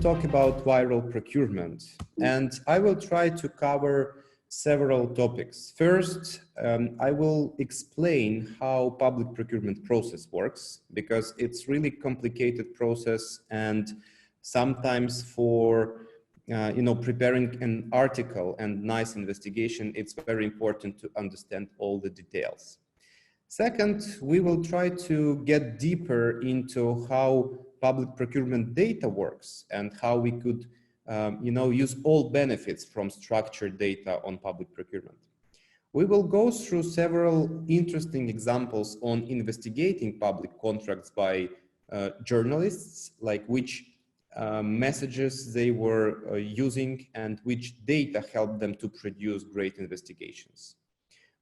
talk about viral procurement, and I will try to cover several topics. First, I will explain how public procurement process works, because it's really complicated process, and sometimes for preparing an article and nice investigation, it's very important to understand all the details. Second, we will try to get deeper into how public procurement data works and how we could use all benefits from structured data on public procurement. We will go through several interesting examples on investigating public contracts by journalists, like which messages they were using and which data helped them to produce great investigations.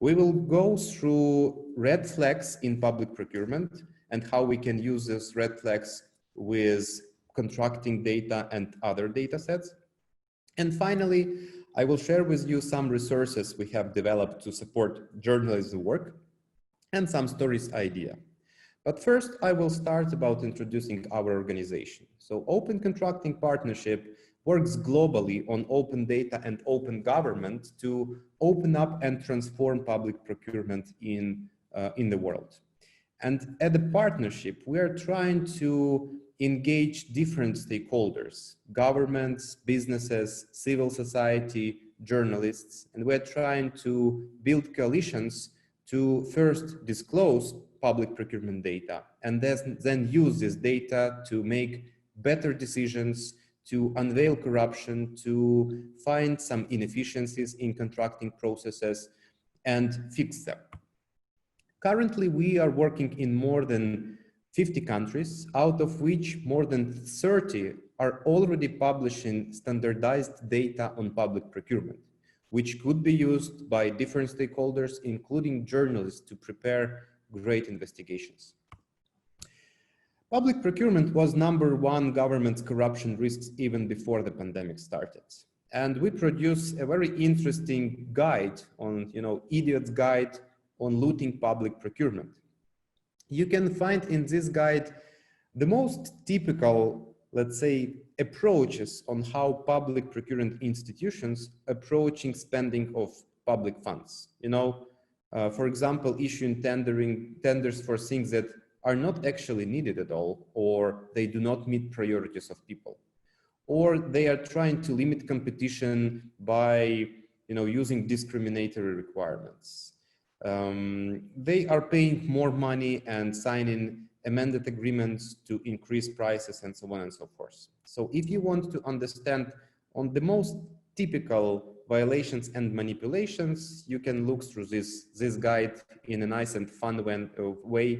We will go through red flags in public procurement and how we can use those red flags with contracting data and other data sets. And finally, I will share with you some resources we have developed to support journalism work and some stories idea. But first, I will start about introducing our organization. So Open Contracting Partnership works globally on open data and open government to open up and transform public procurement in the world. And at the partnership, we are trying to engage different stakeholders, governments, businesses, civil society, journalists, and we're trying to build coalitions to first disclose public procurement data and then use this data to make better decisions, to unveil corruption, to find some inefficiencies in contracting processes and fix them. Currently, we are working in more than 50 countries, out of which more than 30 are already publishing standardized data on public procurement, which could be used by different stakeholders, including journalists, to prepare great investigations. Public procurement was #1 government's corruption risks even before the pandemic started. And we produce a very interesting guide on, idiot's guide on looting public procurement. You can find in this guide the most typical, let's say, approaches on how public procurement institutions approaching spending of public funds. For example, issuing tenders for things that are not actually needed at all, or they do not meet priorities of people, or they are trying to limit competition by using discriminatory requirements. They are paying more money and signing amended agreements to increase prices and so on and so forth. So if you want to understand on the most typical violations and manipulations, you can look through this guide in a nice and fun way.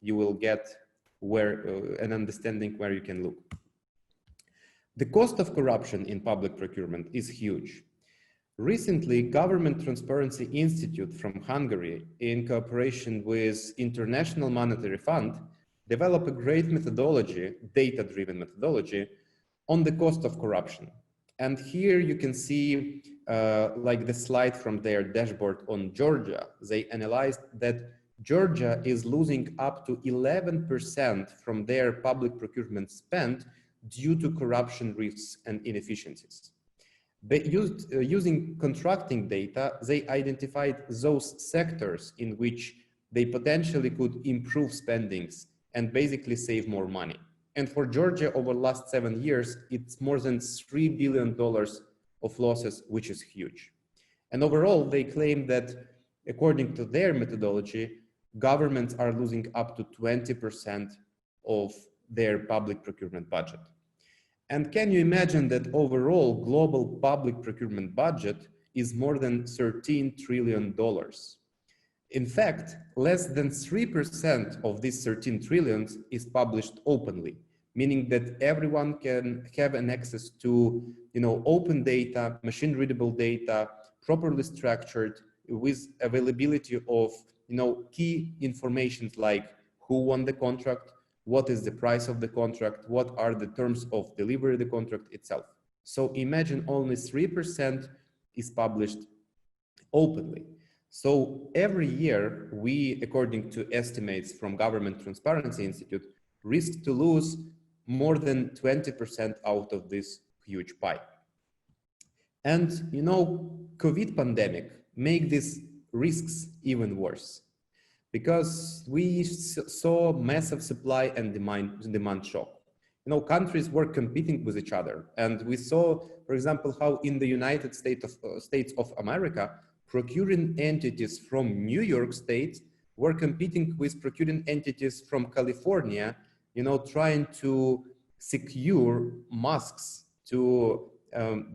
You will get an understanding where you can look. The cost of corruption in public procurement is huge. Recently, Government Transparency Institute from Hungary, in cooperation with International Monetary Fund, developed a great methodology, data-driven methodology, on the cost of corruption. And here you can see, like the slide from their dashboard on Georgia, they analyzed that Georgia is losing up to 11% from their public procurement spend due to corruption risks and inefficiencies. Using contracting data, they identified those sectors in which they potentially could improve spendings and basically save more money. And for Georgia, over the last 7 years, it's more than $3 billion of losses, which is huge. And overall, they claim that according to their methodology, governments are losing up to 20% of their public procurement budget. And can you imagine that overall global public procurement budget is more than $13 trillion? In fact, less than 3% of this 13 trillion is published openly, meaning that everyone can have an access to open data, machine readable data, properly structured, with availability of key information like who won the contract, what is the price of the contract, what are the terms of delivery of the contract itself. So imagine only 3% is published openly. So every year we, according to estimates from Government Transparency Institute, risk to lose more than 20% out of this huge pie. And you know, COVID pandemic make these risks even worse, because we saw massive supply and demand shock. You know, countries were competing with each other, and we saw, for example, how in the United States of America, procuring entities from New York State were competing with procuring entities from California, you know, trying to secure masks to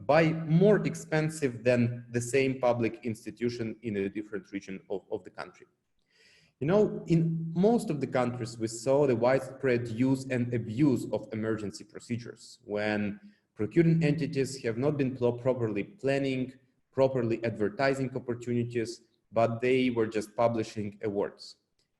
buy more expensive than the same public institution in a different region of the country. You know, in most of the countries, we saw the widespread use and abuse of emergency procedures when procuring entities have not been properly planning, properly advertising opportunities, but they were just publishing awards.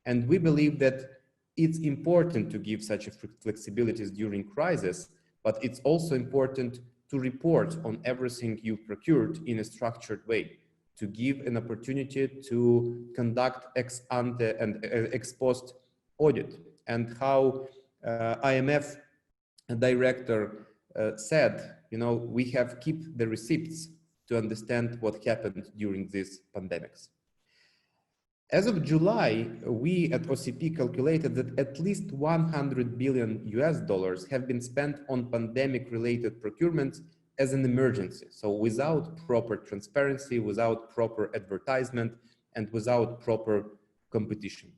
And we believe that it's important to give such a flexibilities during crisis, but it's also important to report on everything you procured in a structured way, to give an opportunity to conduct ex ante and ex post audit. And how IMF director said, you know, we have kept the receipts to understand what happened during these pandemics. As of July, we at OCP calculated that at least $100 billion have been spent on pandemic-related procurements as an emergency. So without proper transparency, without proper advertisement, and without proper competition.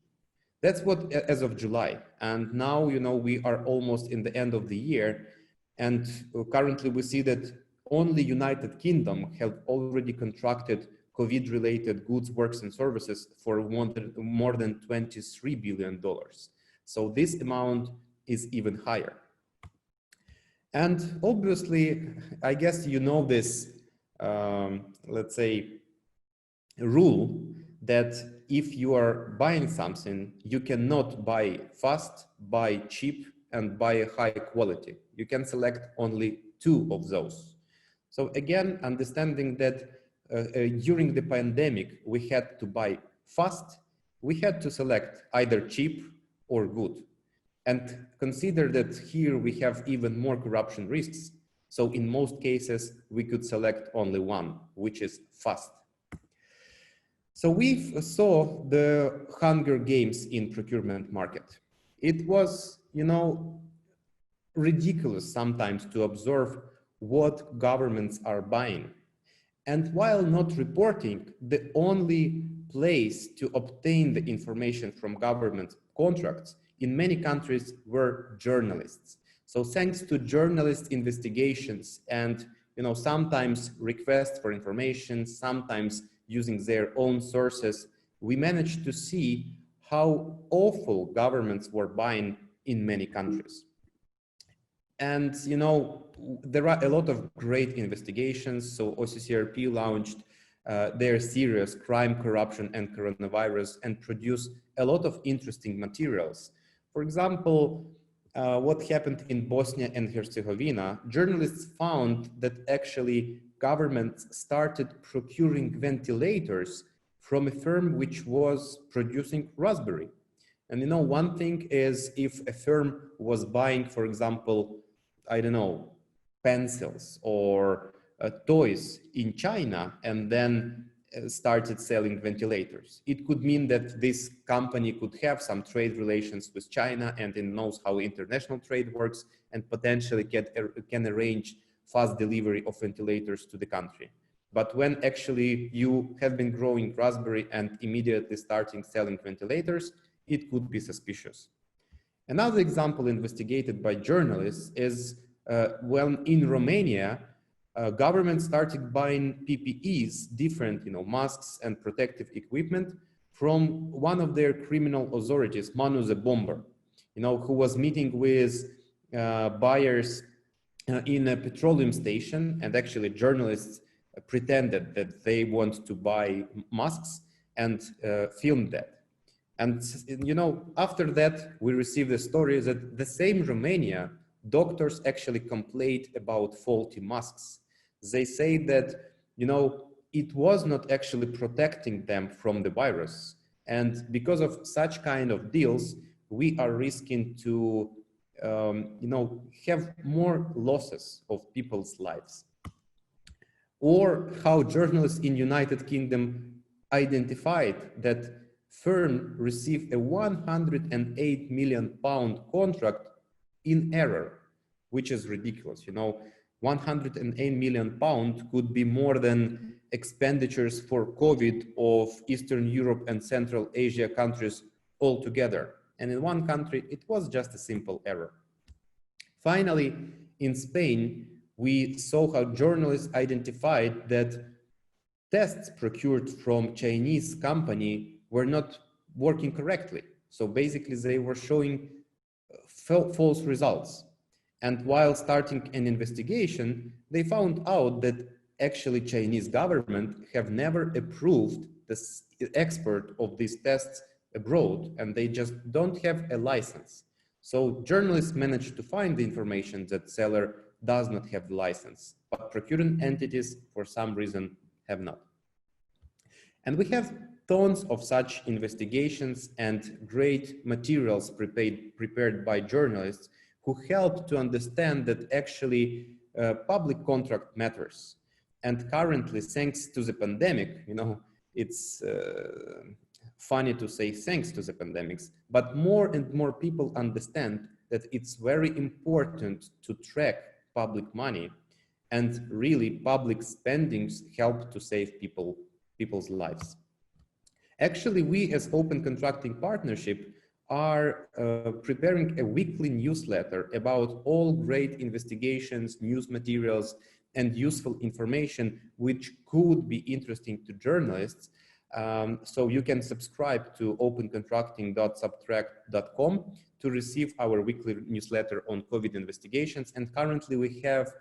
That's what as of July. And now, you know, we are almost in the end of the year. And currently we see that only United Kingdom have already contracted COVID-related goods, works, and services for more than $23 billion. So this amount is even higher. And obviously, I guess you know this, let's say, rule that if you are buying something, you cannot buy fast, buy cheap, and buy high quality. You can select only two of those. So again, understanding that during the pandemic, we had to buy fast, we had to select either cheap or good. And consider that here we have even more corruption risks. So in most cases, we could select only one, which is fast. So we saw the Hunger Games in procurement market. It was, you know, ridiculous sometimes to observe what governments are buying. And while not reporting, the only place to obtain the information from government contracts in many countries were journalists. So thanks to journalist investigations and, you know, sometimes requests for information, sometimes using their own sources, we managed to see how awful governments were buying in many countries. And, you know, there are a lot of great investigations. So OCCRP launched their series, Crime, Corruption, and Coronavirus, and produced a lot of interesting materials. For example, what happened in Bosnia and Herzegovina, journalists found that actually governments started procuring ventilators from a firm which was producing raspberry. And you know, one thing is if a firm was buying, for example, I don't know, pencils or toys in China and then started selling ventilators. It could mean that this company could have some trade relations with China and it knows how international trade works and potentially can arrange fast delivery of ventilators to the country. But when actually you have been growing raspberry and immediately starting selling ventilators, it could be suspicious. Another example investigated by journalists is when in Romania, government started buying PPEs, different, you know, masks and protective equipment from one of their criminal authorities, Manu the Bomber, you know, who was meeting with buyers in a petroleum station, and actually journalists pretended that they want to buy masks and filmed that. And, you know, after that, we received a story that the same Romania, doctors actually complained about faulty masks. They say that, you know, it was not actually protecting them from the virus. And because of such kind of deals, we are risking to have more losses of people's lives. Or how journalists in United Kingdom identified that firm received a £108 million contract in error, which is ridiculous. 108 million pounds could be more than expenditures for COVID of Eastern Europe and Central Asia countries altogether. And in one country, it was just a simple error. Finally, in Spain, we saw how journalists identified that tests procured from Chinese company were not working correctly. So basically they were showing false results. And while starting an investigation, they found out that actually Chinese government have never approved the export of these tests abroad, and they just don't have a license. So journalists managed to find the information that seller does not have the license, but procuring entities for some reason have not. And we have tons of such investigations and great materials prepared by journalists who help to understand that actually public contract matters. And currently, thanks to the pandemic, it's funny to say thanks to the pandemics, but more and more people understand that it's very important to track public money, and really public spendings help to save people's lives. Actually, we as Open Contracting Partnership are preparing a weekly newsletter about all great investigations, news materials, and useful information which could be interesting to journalists. So you can subscribe to opencontracting.subtract.com to receive our weekly newsletter on COVID investigations. And currently we have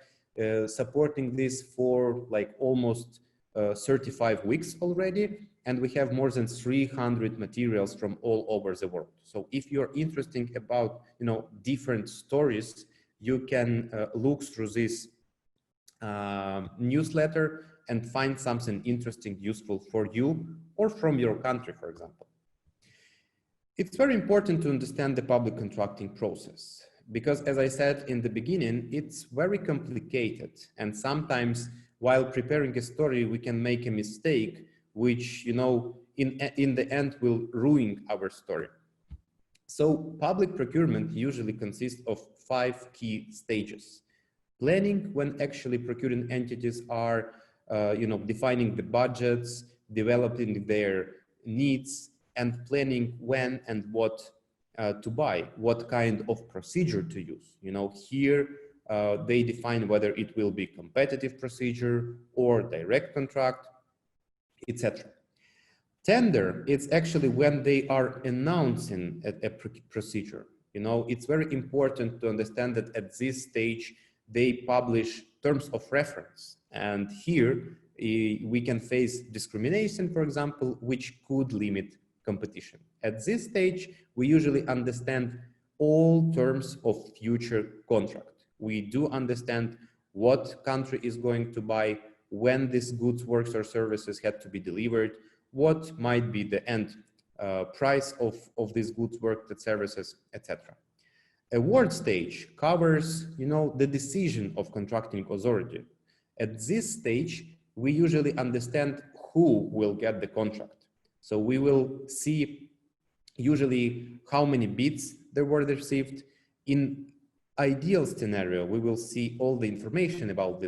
supporting this for like almost 35 weeks already. And we have more than 300 materials from all over the world. So if you're interested about, different stories, you can look through this newsletter and find something interesting, useful for you or from your country, for example. It's very important to understand the public contracting process because, as I said in the beginning, it's very complicated. And sometimes while preparing a story, we can make a mistake which, in the end will ruin our story. So public procurement usually consists of 5 key stages. Planning, when actually procuring entities are, defining the budgets, developing their needs, and planning when and what to buy, what kind of procedure to use. Here they define whether it will be competitive procedure or direct contract, etc. Tender, it's actually when they are announcing a procedure. It's very important to understand that at this stage, they publish terms of reference. And here we can face discrimination, for example, which could limit competition. At this stage, we usually understand all terms of future contract. We do understand what country is going to buy, when these goods, works, or services had to be delivered, what might be the end price of these goods, works, and services, etc. Award stage covers, the decision of contracting authority. At this stage, we usually understand who will get the contract. So we will see usually how many bids there were received. In ideal scenario, we will see all the information about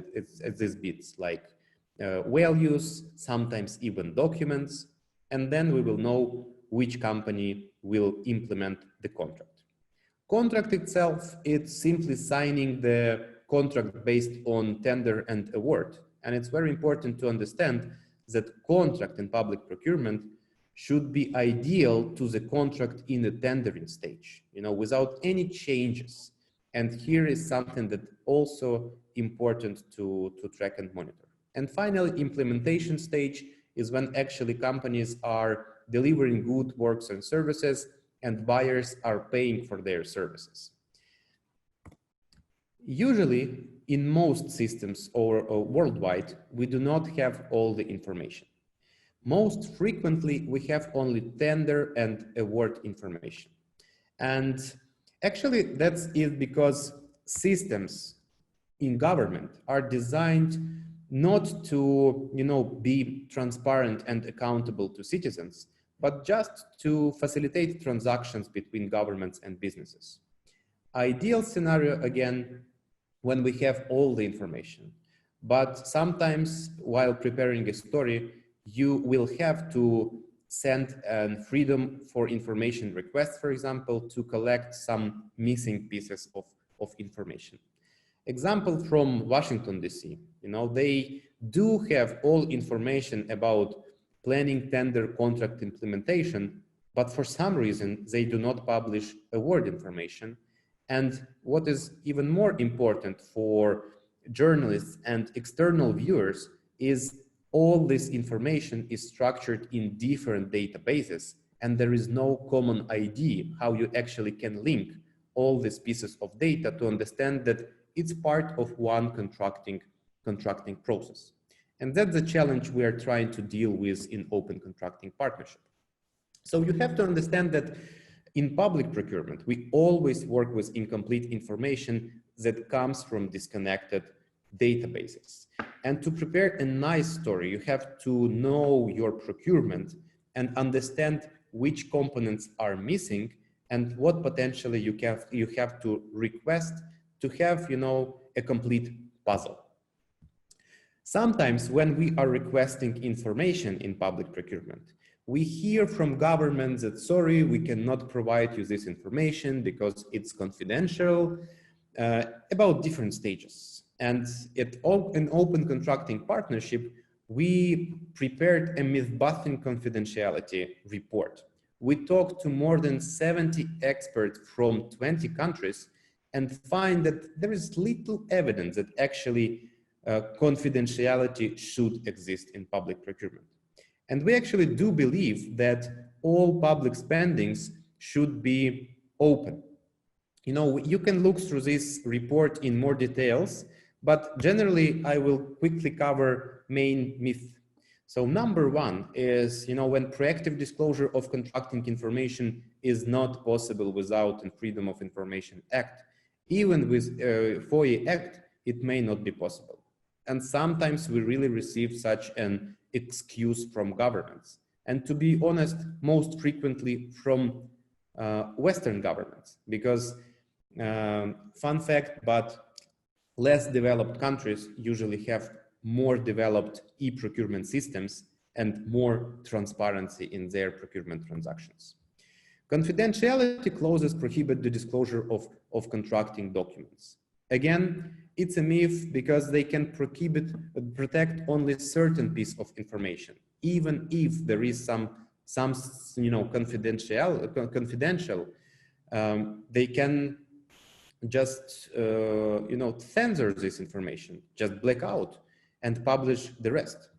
these bids, like values, sometimes even documents, and then we will know which company will implement the contract. Contract itself, it's simply signing the contract based on tender and award. And it's very important to understand that contract in public procurement should be ideal to the contract in the tendering stage, without any changes. And here is something that also important to track and monitor. And finally, implementation stage is when actually companies are delivering goods, works, and services, and buyers are paying for their services. Usually, in most systems or worldwide, we do not have all the information. Most frequently, we have only tender and award information. And Actually, that's it because systems in government are designed not to, be transparent and accountable to citizens, but just to facilitate transactions between governments and businesses. Ideal scenario, again, when we have all the information. But sometimes while preparing a story, you will have to send a freedom for information request, for example, to collect some missing pieces of information. Example from Washington, D.C. They do have all information about planning tender contract implementation, but for some reason, they do not publish award information. And what is even more important for journalists and external viewers is all this information is structured in different databases, and there is no common ID how you actually can link all these pieces of data to understand that it's part of one contracting process. And that's the challenge we are trying to deal with in open contracting partnership. So you have to understand that in public procurement, we always work with incomplete information that comes from disconnected databases. And to prepare a nice story, you have to know your procurement and understand which components are missing and what potentially you have to request to have, a complete puzzle. Sometimes when we are requesting information in public procurement, we hear from governments that, sorry, we cannot provide you this information because it's confidential, about different stages. And in open contracting partnership, we prepared a myth-busting confidentiality report. We talked to more than 70 experts from 20 countries and find that there is little evidence that actually confidentiality should exist in public procurement. And we actually do believe that all public spendings should be open. You can look through this report in more details, but generally I will quickly cover main myth. So number one is, when proactive disclosure of contracting information is not possible without the Freedom of Information Act. Even with FOIA Act, it may not be possible. And sometimes we really receive such an excuse from governments. And to be honest, most frequently from Western governments, because fun fact, but less developed countries usually have more developed e-procurement systems and more transparency in their procurement transactions. Confidentiality clauses prohibit the disclosure of contracting documents. Again, it's a myth because they can protect only certain piece of information, even if there is some confidential. They can just censor this information, just black out and publish the rest.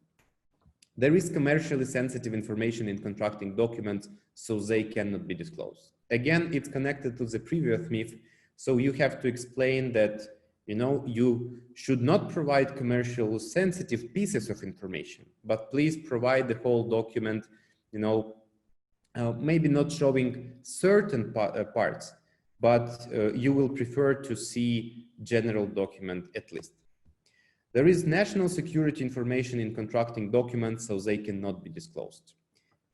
There is commercially sensitive information in contracting documents, so they cannot be disclosed. Again, it's connected to the previous myth. So you have to explain that, you should not provide commercially sensitive pieces of information, but please provide the whole document, maybe not showing certain parts, but you will prefer to see general document at least. There is national security information in contracting documents, so they cannot be disclosed.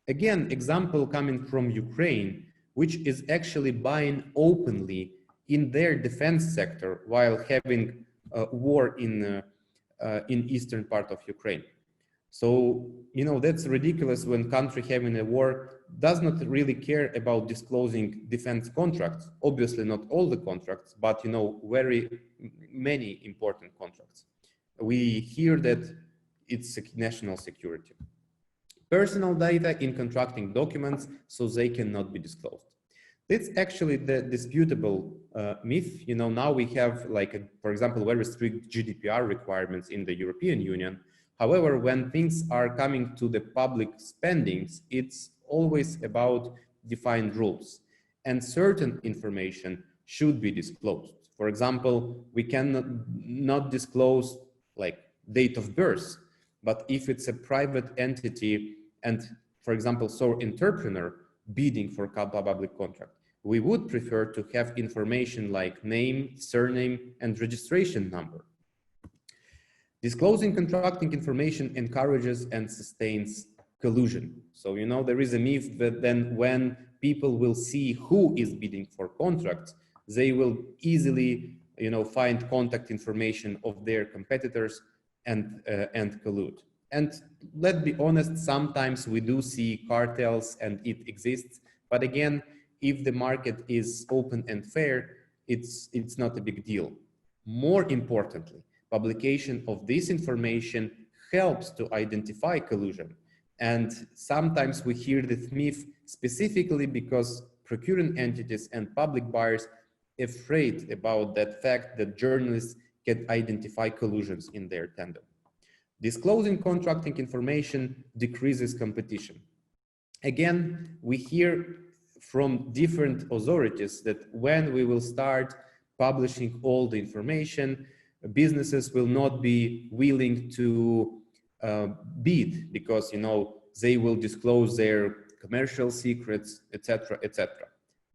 Again, example coming from Ukraine, which is actually buying openly in their defense sector while having a war in eastern part of Ukraine. So, that's ridiculous when country having a war does not really care about disclosing defense contracts. Obviously not all the contracts, but, very many important contracts. We hear that it's national security. Personal data in contracting documents, so they cannot be disclosed. That's actually the disputable myth. Now we have, for example, very strict GDPR requirements in the European Union. However, when things are coming to the public spendings, it's always about defined rules, and certain information should be disclosed. For example, we cannot not disclose date of birth, but if it's a private entity and, for example, entrepreneur bidding for public contract, We would prefer to have information like name, surname, and registration number. Disclosing contracting information encourages and sustains collusion. So, there is a myth that then when people will see who is bidding for contracts, they will easily, find contact information of their competitors and collude. And let's be honest, sometimes we do see cartels and it exists. But again, if the market is open and fair, it's not a big deal. More importantly, publication of this information helps to identify collusion. And sometimes we hear this myth specifically because procuring entities and public buyers are afraid about that fact that journalists can identify collusions in their tender. Disclosing contracting information decreases competition. Again, we hear from different authorities that when we will start publishing all the information, businesses will not be willing to bid because, they will disclose their commercial secrets, etc., etc.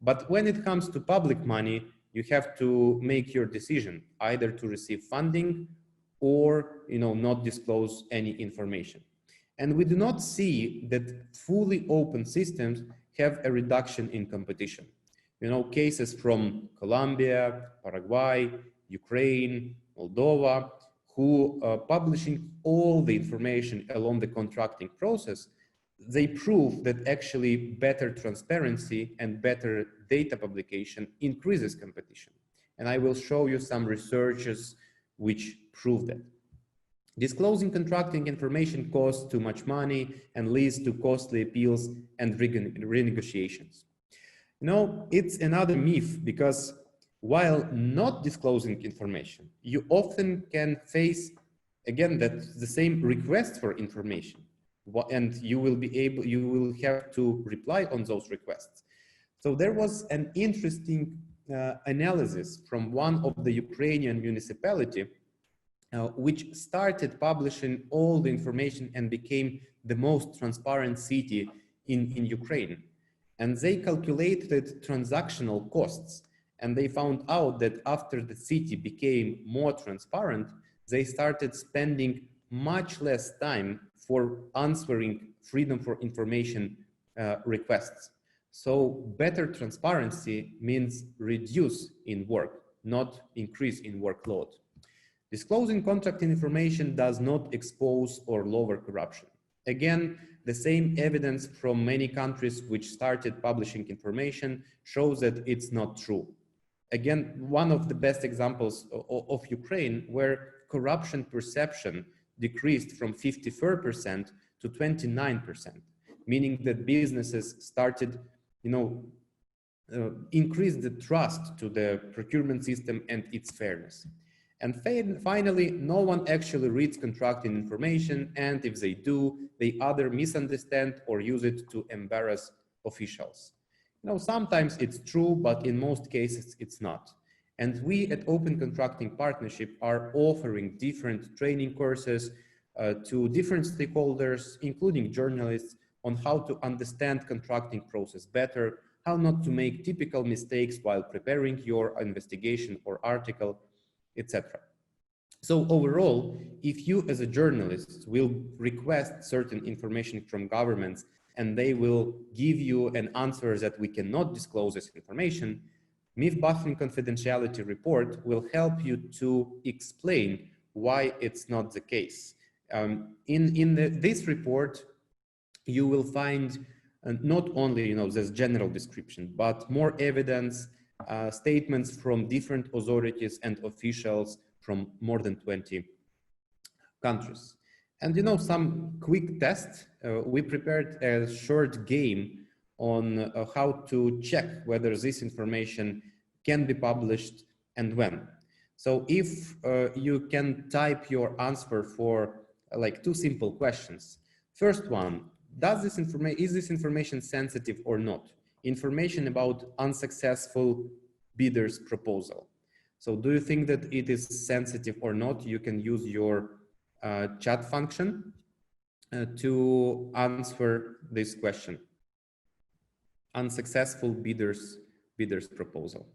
But when it comes to public money, you have to make your decision either to receive funding or, not disclose any information. And we do not see that fully open systems have a reduction in competition. Cases from Colombia, Paraguay, Ukraine, Moldova, who publishing all the information along the contracting process, they prove that actually better transparency and better data publication increases competition. And I will show you some researches which prove that. Disclosing contracting information costs too much money and leads to costly appeals and renegotiations. It's another myth because while not disclosing information, you often can face, again, that the same request for information, and you will have to reply on those requests. So there was an interesting analysis from one of the Ukrainian municipality which started publishing all the information and became the most transparent city in Ukraine. And they calculated transactional costs. And they found out that after the city became more transparent, they started spending much less time for answering freedom for information requests. So better transparency means reduce in work, not increase in workload. Disclosing contracting information does not expose or lower corruption. Again, the same evidence from many countries which started publishing information shows that it's not true. Again, one of the best examples of Ukraine where corruption perception decreased from 54% to 29%, meaning that businesses started, increase the trust to the procurement system and its fairness. And finally, no one actually reads contracting information, and if they do, they either misunderstand or use it to embarrass officials. Sometimes it's true, but in most cases it's not. And we at Open Contracting Partnership are offering different training courses to different stakeholders, including journalists, on how to understand contracting process better, how not to make typical mistakes while preparing your investigation or article, etc. So overall, if you as a journalist will request certain information from governments and they will give you an answer that we cannot disclose this information, myth-busting confidentiality report will help you to explain why it's not the case. This report, you will find not only this general description, but more evidence, statements from different authorities and officials from more than 20 countries. And some quick tests. We prepared a short game on how to check whether this information can be published and when. So if you can type your answer for like 2 simple questions. First one, is this information sensitive or not? Information about unsuccessful bidder's proposal. So do you think that it is sensitive or not? You can use your chat function to answer this question. Unsuccessful bidder's bidder's proposal.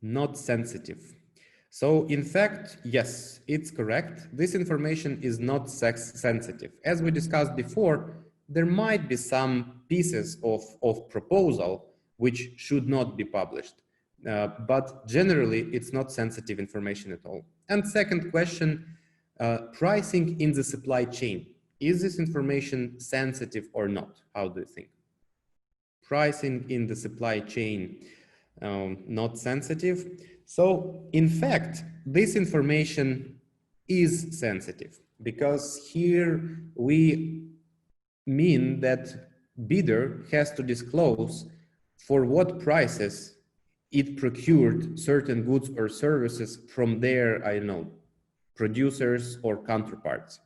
Not sensitive. So in fact, yes, it's correct. This information is not sensitive. As we discussed before, there might be some pieces of proposal which should not be published. But generally, it's not sensitive information at all. And second question, pricing in the supply chain. Is this information sensitive or not? How do you think? Pricing in the supply chain, not sensitive. So in fact, this information is sensitive because here we mean that bidder has to disclose for what prices it procured certain goods or services from their, I don't know, producers or counterparts.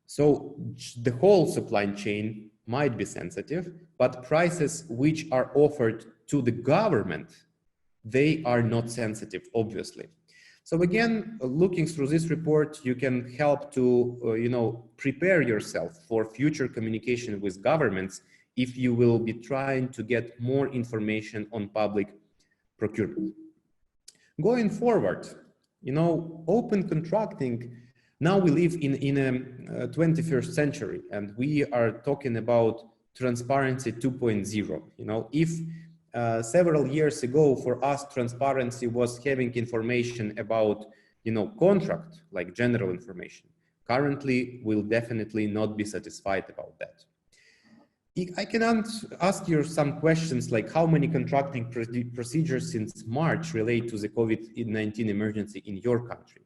So the whole supply chain might be sensitive, but prices which are offered to the government, they are not sensitive, obviously. So again, looking through this report, you can help to prepare yourself for future communication with governments if you will be trying to get more information on public procurement. Going forward, open contracting. Now we live in a 21st century, and we are talking about transparency 2.0. If several years ago for us transparency was having information about contract, like general information, currently we'll definitely not be satisfied about that. I can ask you some questions like how many contracting procedures since March relate to the COVID-19 emergency in your country?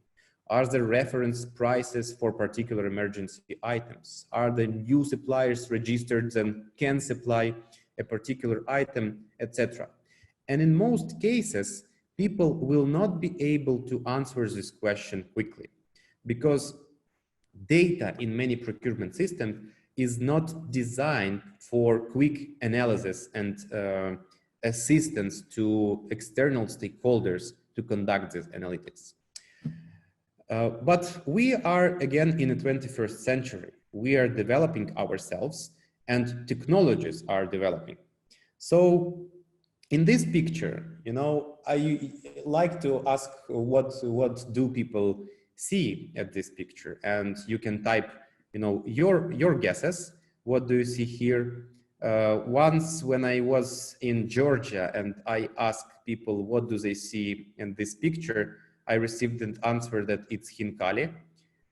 Are there reference prices for particular emergency items? Are the new suppliers registered and can supply a particular item, etc.? And in most cases, people will not be able to answer this question quickly because data in many procurement systems is not designed for quick analysis and assistance to external stakeholders to conduct this analytics. But we are again in the 21st century. We are developing ourselves and technologies are developing. So in this picture, I like to ask what do people see at this picture, and you can type your guesses. What do you see here? Once when I was in Georgia and I asked people what do they see in this picture, I received an answer that it's Hinkali,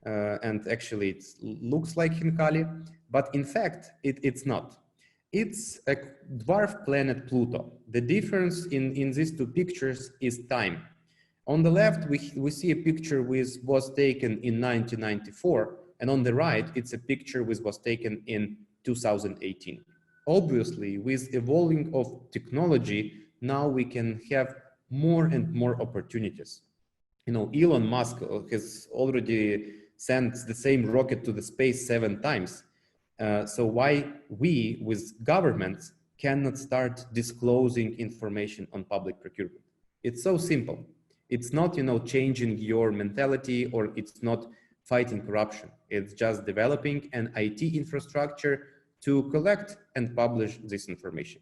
and actually it looks like Hinkali, but in fact it's not. It's a dwarf planet Pluto. The difference in these two pictures is time. On the left, we see a picture which was taken in 1994, and on the right, it's a picture which was taken in 2018. Obviously, with evolving of technology, now we can have more and more opportunities. Elon Musk has already sent the same rocket to the space 7 times. So why we, with governments, cannot start disclosing information on public procurement? It's so simple. It's not, changing your mentality, or it's not fighting corruption. It's just developing an IT infrastructure to collect and publish this information.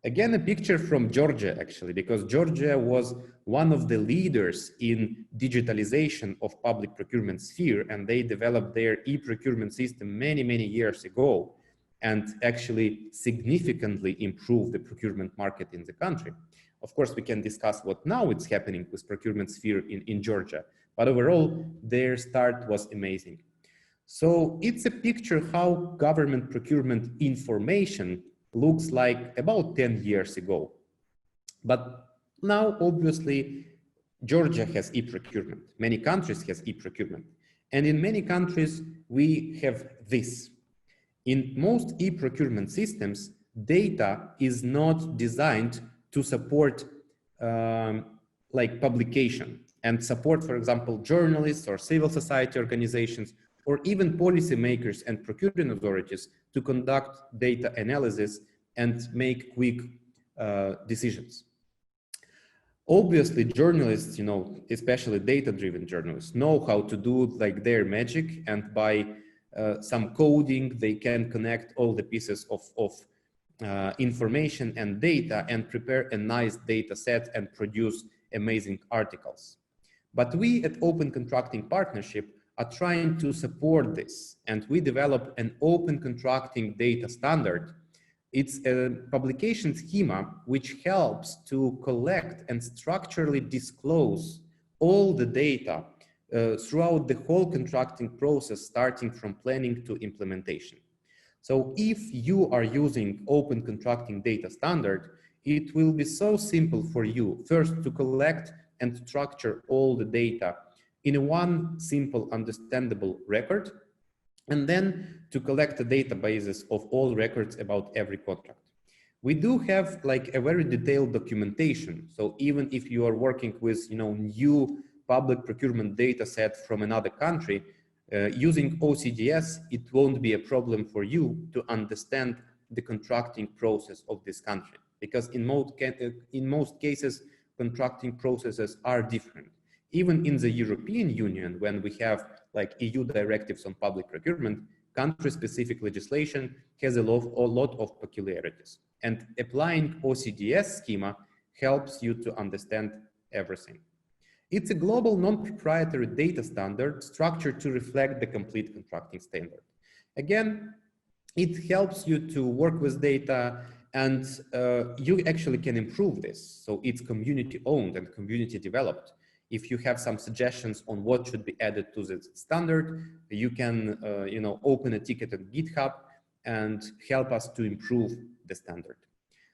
Again, a picture from Georgia, actually, because Georgia was one of the leaders in digitalization of public procurement sphere, and they developed their e-procurement system many, many years ago, and actually significantly improved the procurement market in the country. Of course, we can discuss what now is happening with procurement sphere in Georgia, but overall, their start was amazing. So it's a picture how government procurement information looks like about 10 years ago. But now, obviously, Georgia has e-procurement. Many countries has e-procurement. And in many countries, we have this. In most e-procurement systems, data is not designed to support like publication and support, for example, journalists or civil society organizations, or even policymakers and procurement authorities to conduct data analysis and make quick decisions. Obviously, journalists, especially data-driven journalists, know how to do like their magic, and by some coding, they can connect all the pieces of information and data and prepare a nice data set and produce amazing articles. But we at Open Contracting Partnership are trying to support this, and we develop an open contracting data standard. It's a publication schema which helps to collect and structurally disclose all the data throughout the whole contracting process, starting from planning to implementation. So if you are using Open Contracting Data Standard, it will be so simple for you first to collect and structure all the data in one simple, understandable record, and then to collect the databases of all records about every contract. We do have like a very detailed documentation. So even if you are working with new public procurement data set from another country, using OCDS, it won't be a problem for you to understand the contracting process of this country, because in most cases, contracting processes are different. Even in the European Union, when we have like EU directives on public procurement, country-specific legislation has a lot of peculiarities. And applying OCDS schema helps you to understand everything. It's a global non-proprietary data standard structured to reflect the complete contracting standard. Again, it helps you to work with data, and you actually can improve this. So it's community owned and community developed. If you have some suggestions on what should be added to the standard, you can open a ticket on GitHub and help us to improve the standard.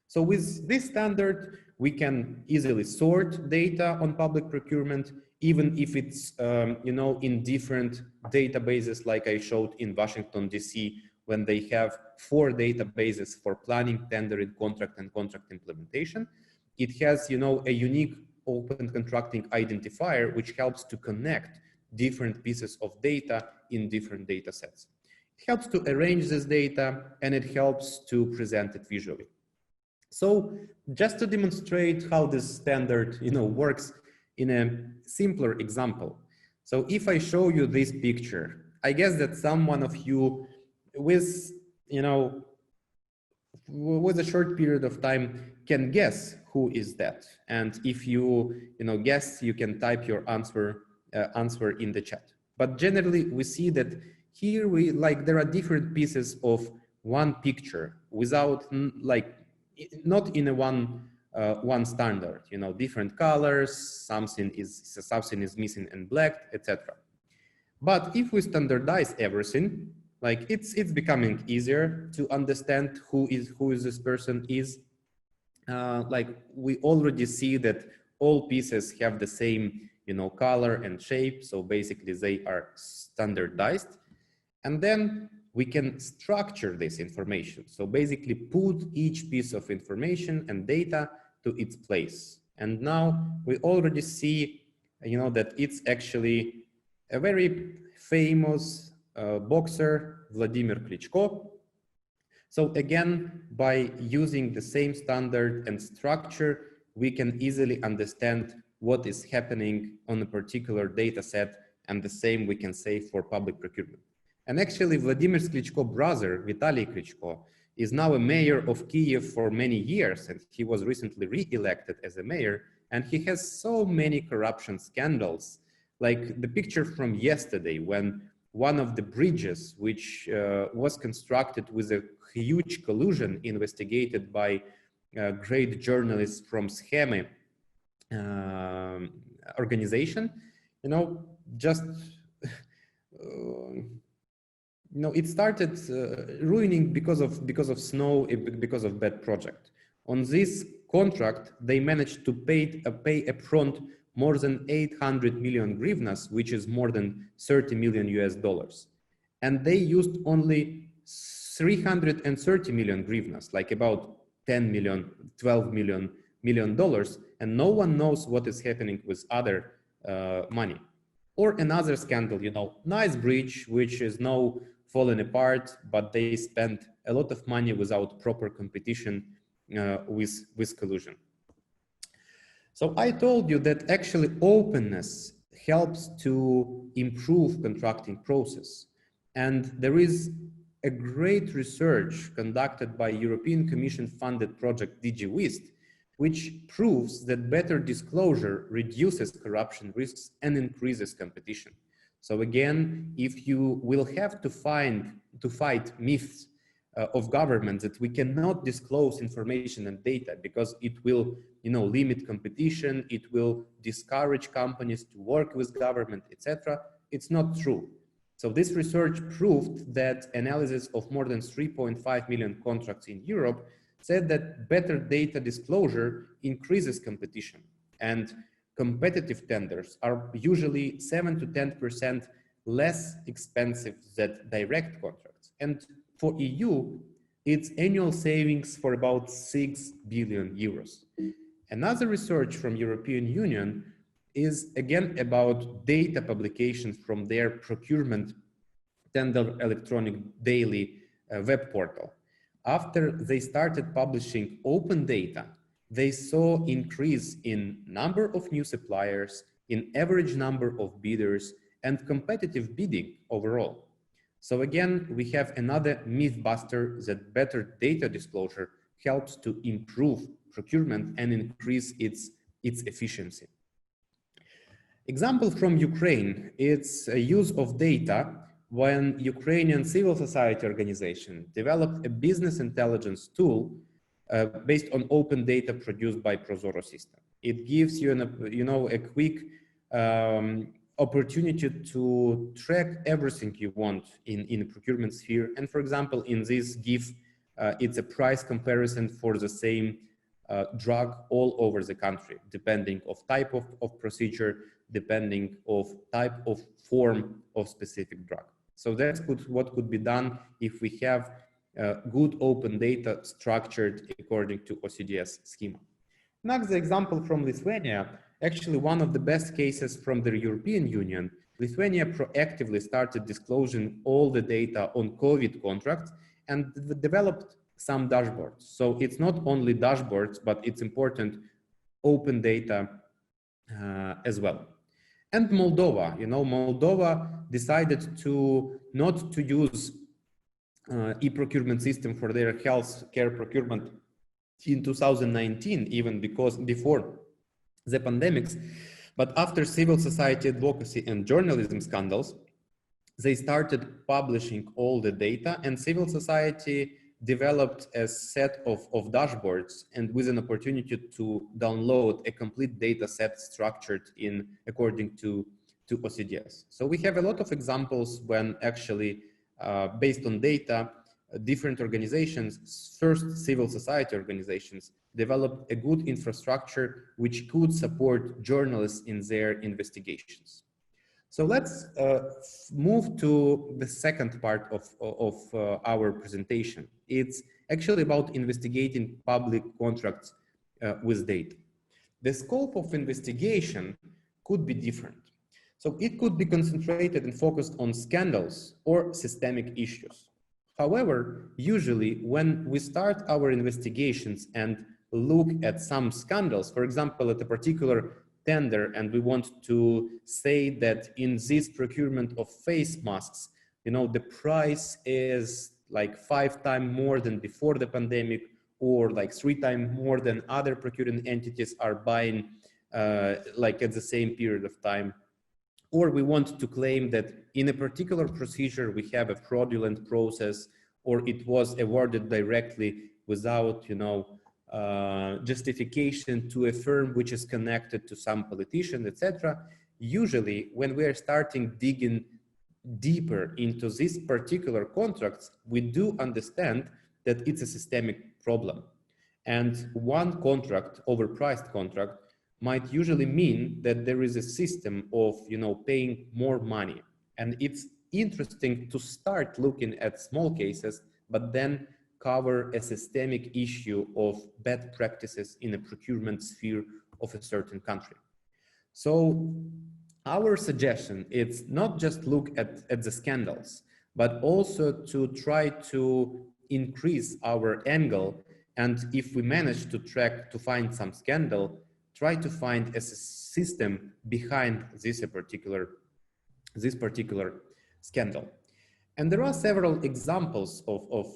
So with this standard, we can easily sort data on public procurement, even if it's in different databases, like I showed in Washington, DC, when they have 4 databases for planning, tendering, contract, and contract implementation. It has a unique open contracting identifier, which helps to connect different pieces of data in different data sets. It helps to arrange this data, and it helps to present it visually. So just to demonstrate how this standard works in a simpler example. So if I show you this picture, I guess that someone of you with a short period of time can guess who is that. And if you guess, you can type your answer in the chat. But generally we see that here there are different pieces of one picture without not in a one standard, different colors, something is missing and black, etc. But if we standardize everything, it's becoming easier to understand who this person is. We already see that all pieces have the same color and shape, so basically they are standardized. And then we can structure this information. So basically put each piece of information and data to its place. And now we already see, that it's actually a very famous boxer, Vladimir Klitschko. So again, by using the same standard and structure, we can easily understand what is happening on a particular data set, and the same we can say for public procurement. And actually, Vladimir Klitschko's brother, Vitaly Klitschko, is now a mayor of Kiev for many years, and he was recently re-elected as a mayor, and he has so many corruption scandals, like the picture from yesterday when one of the bridges, which was constructed with a huge collusion investigated by great journalists from Scheme organization, it started ruining because of snow, because of bad project. On this contract, they managed to pay upfront more than 800 million hryvnias, which is more than $30 million US. And they used only 330 million hryvnias, like about 10 million, 12 million dollars, and no one knows what is happening with other money. Or another scandal, nice bridge, which is now fallen apart, but they spent a lot of money without proper competition with collusion. So I told you that actually openness helps to improve contracting process. And there is a great research conducted by European Commission funded project DIGIWHIST, which proves that better disclosure reduces corruption risks and increases competition. So again, if you will have to fight myths of government that we cannot disclose information and data because it will, limit competition, it will discourage companies to work with government, etc., it's not true. So this research proved that analysis of more than 3.5 million contracts in Europe said that better data disclosure increases competition, and competitive tenders are usually 7 to 10% less expensive than direct contracts. And for EU, it's annual savings for about 6 billion euros. Another research from European Union is again about data publications from their procurement tender electronic daily web portal. After they started publishing open data, they saw increase in number of new suppliers, in average number of bidders, and competitive bidding overall. So again, we have another myth buster that better data disclosure helps to improve procurement and increase its efficiency. Example from Ukraine, it's a use of data when Ukrainian civil society organization developed a business intelligence tool based on open data produced by Prozoro system. It gives you a quick opportunity to track everything you want in the procurement sphere. And for example, in this GIF, it's a price comparison for the same drug all over the country, depending of type of procedure, depending of type of form of specific drug. So that's what could be done if we have good open data structured according to OCDS schema. Next, the example from Lithuania, actually one of the best cases from the European Union. Lithuania proactively started disclosing all the data on COVID contracts and developed some dashboards. So it's not only dashboards, but it's important open data as well. And Moldova, Moldova decided to not to use e-procurement system for their health care procurement in 2019, even because before the pandemics, but after civil society advocacy and journalism scandals, they started publishing all the data, and civil society developed a set of dashboards and with an opportunity to download a complete data set structured according to OCDS. So we have a lot of examples when actually based on data, different organizations, first civil society organizations, developed a good infrastructure which could support journalists in their investigations. So let's move to the second part of our presentation. It's actually about investigating public contracts with data. The scope of investigation could be different. So it could be concentrated and focused on scandals or systemic issues. However, usually when we start our investigations and look at some scandals, for example, at a particular tender, and we want to say that in this procurement of face masks, the price is like 5 times more than before the pandemic, or like 3 times more than other procuring entities are buying like at the same period of time. Or we want to claim that in a particular procedure, we have a fraudulent process, or it was awarded directly without, justification to a firm which is connected to some politician, etc. Usually, when we are starting digging deeper into these particular contracts, we do understand that it's a systemic problem. And one contract, overpriced contract, might usually mean that there is a system of, paying more money. And it's interesting to start looking at small cases, but then cover a systemic issue of bad practices in a procurement sphere of a certain country. So our suggestion is not just look at the scandals, but also to try to increase our angle. And if we manage to find some scandal, try to find a system behind this particular scandal. And there are several examples of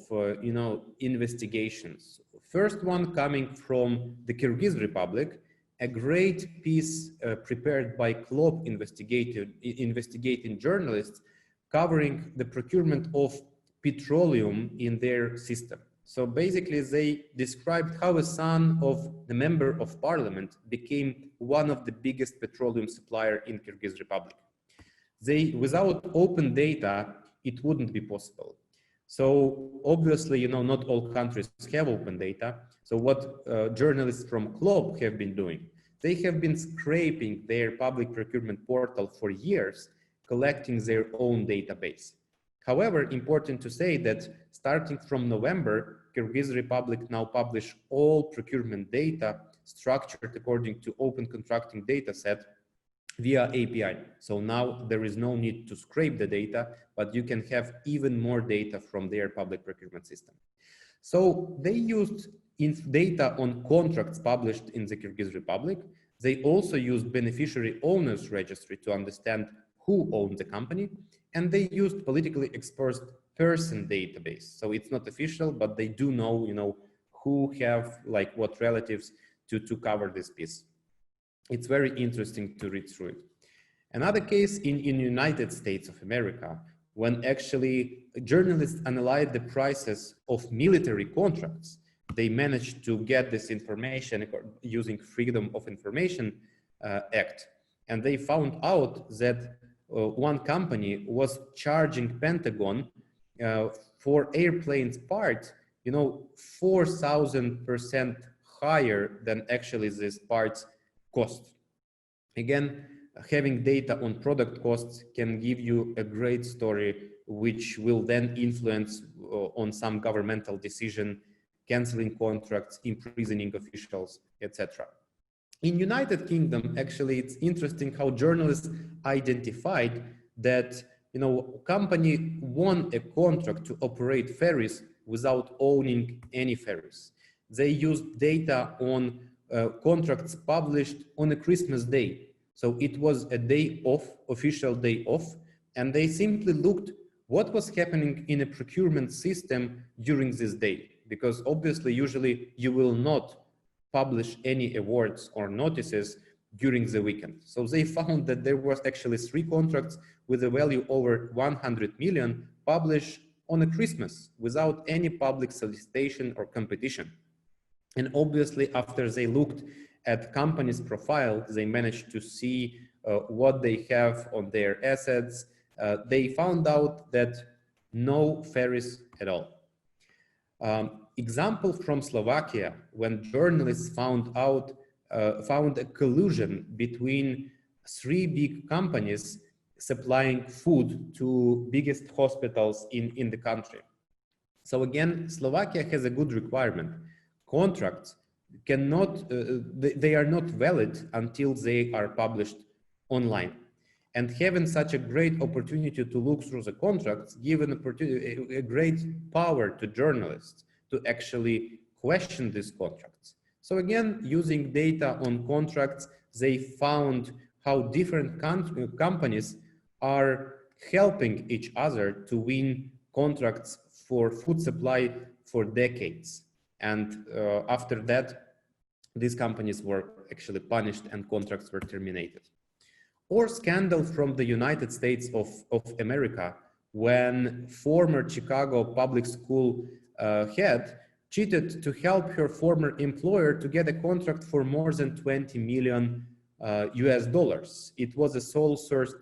investigations. First one coming from the Kyrgyz Republic, a great piece prepared by CLOB investigating journalists covering the procurement of petroleum in their system. So basically they described how a son of the member of parliament became one of the biggest petroleum supplier in Kyrgyz Republic. Without open data, it wouldn't be possible. So obviously, not all countries have open data. So what journalists from CLOB have been doing, they have been scraping their public procurement portal for years, collecting their own database. However, important to say that starting from November, Kyrgyz Republic now publish all procurement data structured according to open contracting data set via API. So now there is no need to scrape the data, but you can have even more data from their public procurement system. So they used data on contracts published in the Kyrgyz Republic. They also used beneficiary owners registry to understand who owned the company, and they used politically exposed person database. So it's not official, but they do know, who have like what relatives to cover this piece. It's very interesting to read through it. Another case in United States of America, when actually journalists analyzed the prices of military contracts, they managed to get this information using Freedom of Information Act. And they found out that one company was charging Pentagon for airplanes parts, 4,000% higher than actually these parts cost. Again, having data on product costs can give you a great story, which will then influence on some governmental decision, canceling contracts, imprisoning officials, etc. In United Kingdom, actually, it's interesting how journalists identified that company won a contract to operate ferries without owning any ferries. They used data on contracts published on a Christmas day. So it was a day off, official day off, and they simply looked what was happening in a procurement system during this day, because obviously, usually you will not publish any awards or notices during the weekend. So they found that there was actually 3 contracts with a value over 100 million published on a Christmas without any public solicitation or competition. And obviously, after they looked at companies' profile, they managed to see what they have on their assets. They found out that no ferries at all. Example from Slovakia, when journalists found a collusion between 3 big companies supplying food to biggest hospitals in the country. So again, Slovakia has a good requirement. Contracts cannot, they are not valid until they are published online. And having such a great opportunity to look through the contracts, given a great power to journalists to actually question these contracts. So again, using data on contracts, they found how different companies are helping each other to win contracts for food supply for decades. And after that, these companies were actually punished and contracts were terminated. Or scandal from the United States of America, when former Chicago public school head cheated to help her former employer to get a contract for more than 20 million US dollars. It was a sole sourced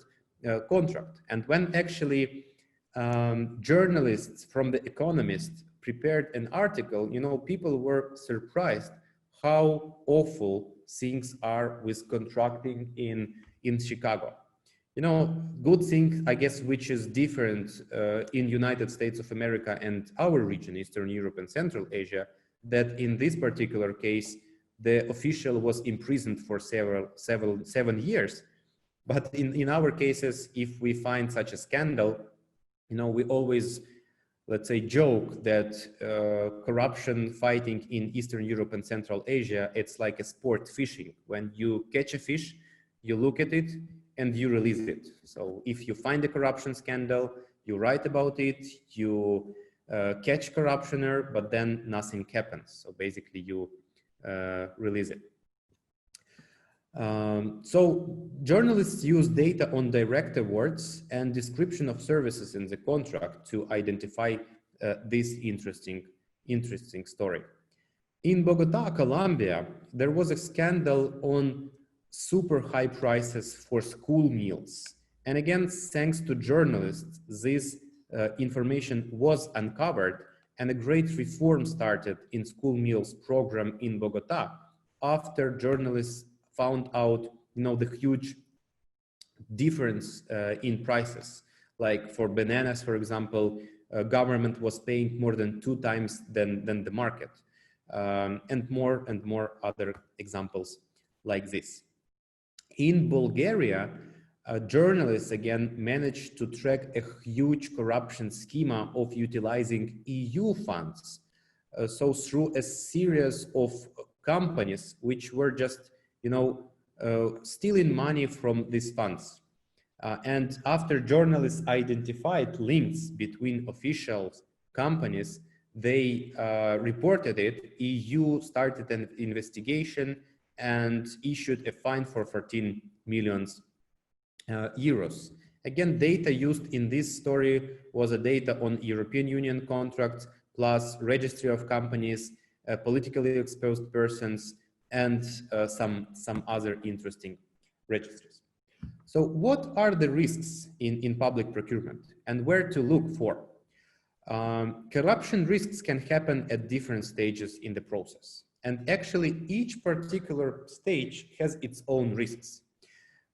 contract. And when actually journalists from The Economist prepared an article, people were surprised how awful things are with contracting in Chicago. Good thing, I guess, which is different in United States of America and our region, Eastern Europe and Central Asia, that in this particular case, the official was imprisoned for 7 years. But in our cases, if we find such a scandal, we always, let's say, joke that corruption fighting in Eastern Europe and Central Asia, it's like a sport fishing. When you catch a fish, you look at it and you release it. So if you find a corruption scandal, You write about it, you catch corruptioner, but then nothing happens. So basically you release it. So journalists use data on direct awards and description of services in the contract to identify this interesting story. In Bogota, Colombia, there was a scandal on super high prices for school meals. And again, thanks to journalists, this information was uncovered and a great reform started in school meals program in Bogota after journalists found out, the huge difference in prices. Like for bananas, for example, government was paying more than 2 times than the market, and more other examples like this. In Bulgaria, journalists again managed to track a huge corruption schema of utilizing EU funds. So through a series of companies which were just, stealing money from these funds. And after journalists identified links between official companies, they reported it. EU started an investigation and issued a fine for 14 million euros. Again, data used in this story was a data on European Union contracts, plus registry of companies, politically exposed persons, and some other interesting registries. So what are the risks in public procurement and where to look for? Corruption risks can happen at different stages in the process. And actually each particular stage has its own risks.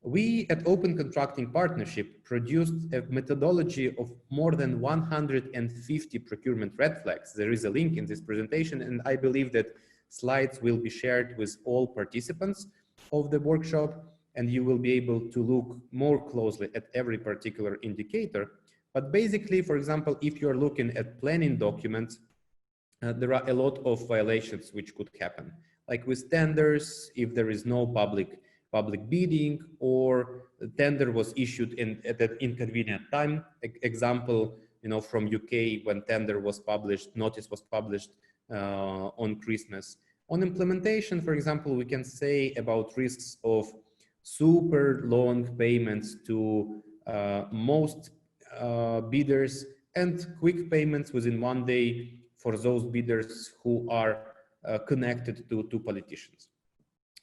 We at Open Contracting Partnership produced a methodology of more than 150 procurement red flags. There is a link in this presentation, and I believe that slides will be shared with all participants of the workshop, and you will be able to look more closely at every particular indicator. But basically, for example, if you're looking at planning documents, there are a lot of violations which could happen, like with tenders, if there is no public bidding, or the tender was issued at an inconvenient time. Example, from UK, when tender was published, notice was published on Christmas. On implementation, for example, we can say about risks of super long payments to most bidders and quick payments within 1 day for those bidders who are connected to politicians.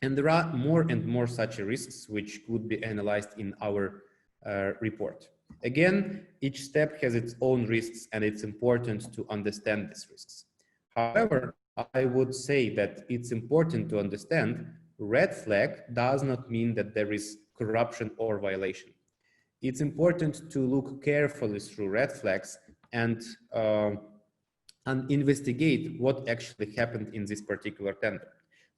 And there are more and more such risks which could be analyzed in our report. Again, each step has its own risks, and it's important to understand these risks. However, I would say that it's important to understand red flag does not mean that there is corruption or violation. It's important to look carefully through red flags and investigate what actually happened in this particular tender.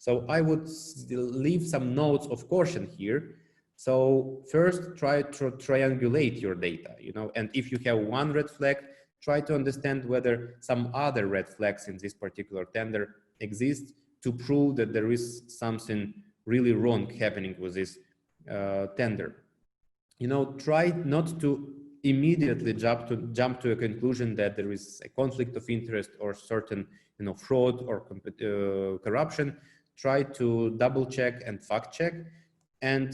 So I would leave some notes of caution here. So first, try to triangulate your data, and if you have one red flag, try to understand whether some other red flags in this particular tender exist to prove that there is something really wrong happening with this tender. Try not to immediately jump to a conclusion that there is a conflict of interest or certain, fraud or corruption. Try to double check and fact check, and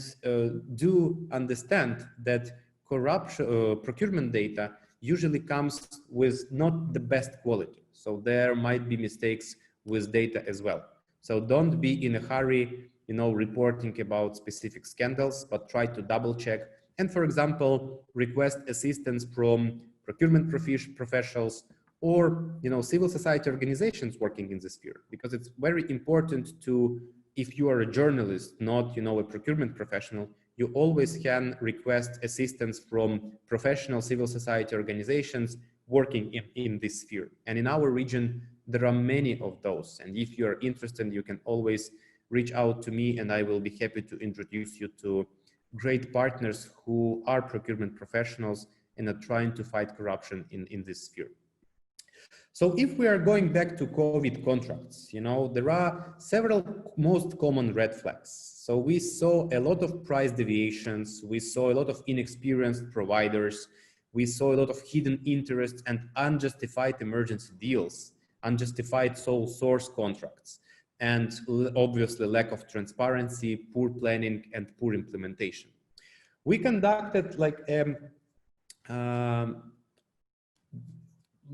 do understand that procurement data usually comes with not the best quality. So there might be mistakes with data as well. So don't be in a hurry, reporting about specific scandals, but try to double check. And for example, request assistance from procurement professionals or civil society organizations working in this sphere, because it's very important to, if you are a journalist, not a procurement professional, you always can request assistance from professional civil society organizations working in this sphere. And in our region, there are many of those. And if you are interested, you can always reach out to me, and I will be happy to introduce you to great partners who are procurement professionals and are trying to fight corruption in this sphere. So if we are going back to COVID contracts, there are several most common red flags. So we saw a lot of price deviations. We saw a lot of inexperienced providers. We saw a lot of hidden interests and unjustified emergency deals, unjustified sole source contracts, and obviously lack of transparency, poor planning, and poor implementation. We conducted like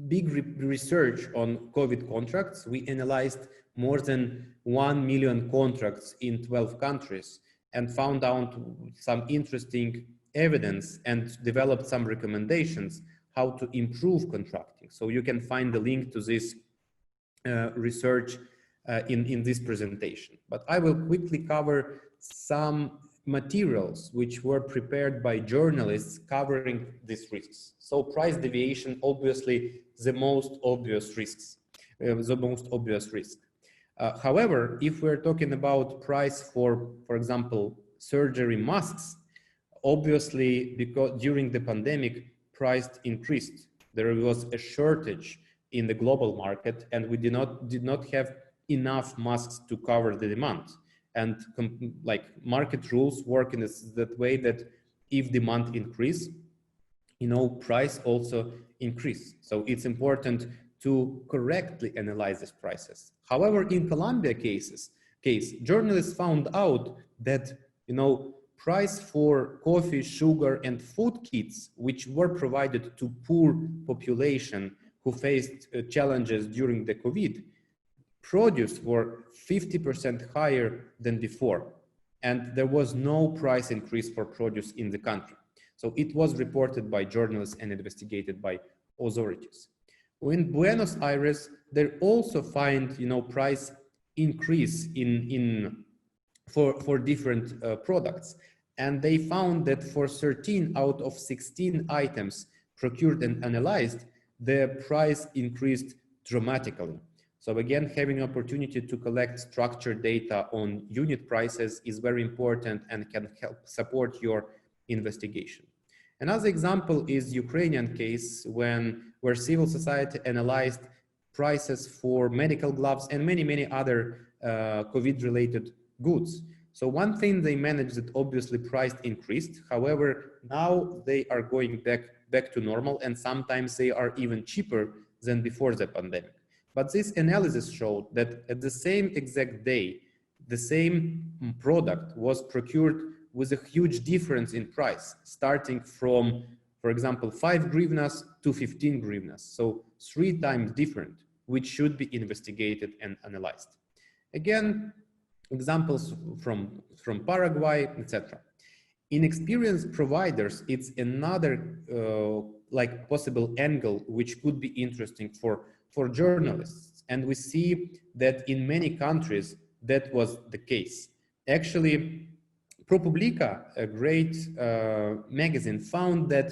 big research on COVID contracts. We analyzed more than 1 million contracts in 12 countries and found out some interesting evidence and developed some recommendations how to improve contracting. So you can find the link to this research in this presentation. But I will quickly cover some materials which were prepared by journalists covering these risks. So price deviation, obviously the most obvious risks, risk. However, if we're talking about price for example, surgery masks, obviously because during the pandemic, price increased. There was a shortage in the global market, and we did not have enough masks to cover the demand. And like market rules work in that way that if demand increase, price also increase. So it's important to correctly analyze these prices. However, in Colombia case, journalists found out that price for coffee, sugar, and food kits, which were provided to poor population who faced challenges during the COVID, produce were 50% higher than before, and there was no price increase for produce in the country. So it was reported by journalists and investigated by authorities. In Buenos Aires, they also find price increase for different products, and they found that for 13 out of 16 items procured and analyzed, the price increased dramatically. So again, having an opportunity to collect structured data on unit prices is very important and can help support your investigation. Another example is Ukrainian case where civil society analyzed prices for medical gloves and many other COVID-related goods. So one thing they managed that obviously price increased. However, now they are going back to normal, and sometimes they are even cheaper than before the pandemic. But this analysis showed that at the same exact day, the same product was procured with a huge difference in price, starting from, for example, 5 hryvnias to 15 hryvnias. So 3 times different, which should be investigated and analyzed. Again, examples from Paraguay, etc. Inexperienced providers, it's another like possible angle which could be interesting for journalists. And we see that in many countries that was the case. Actually, ProPublica, a great magazine, found that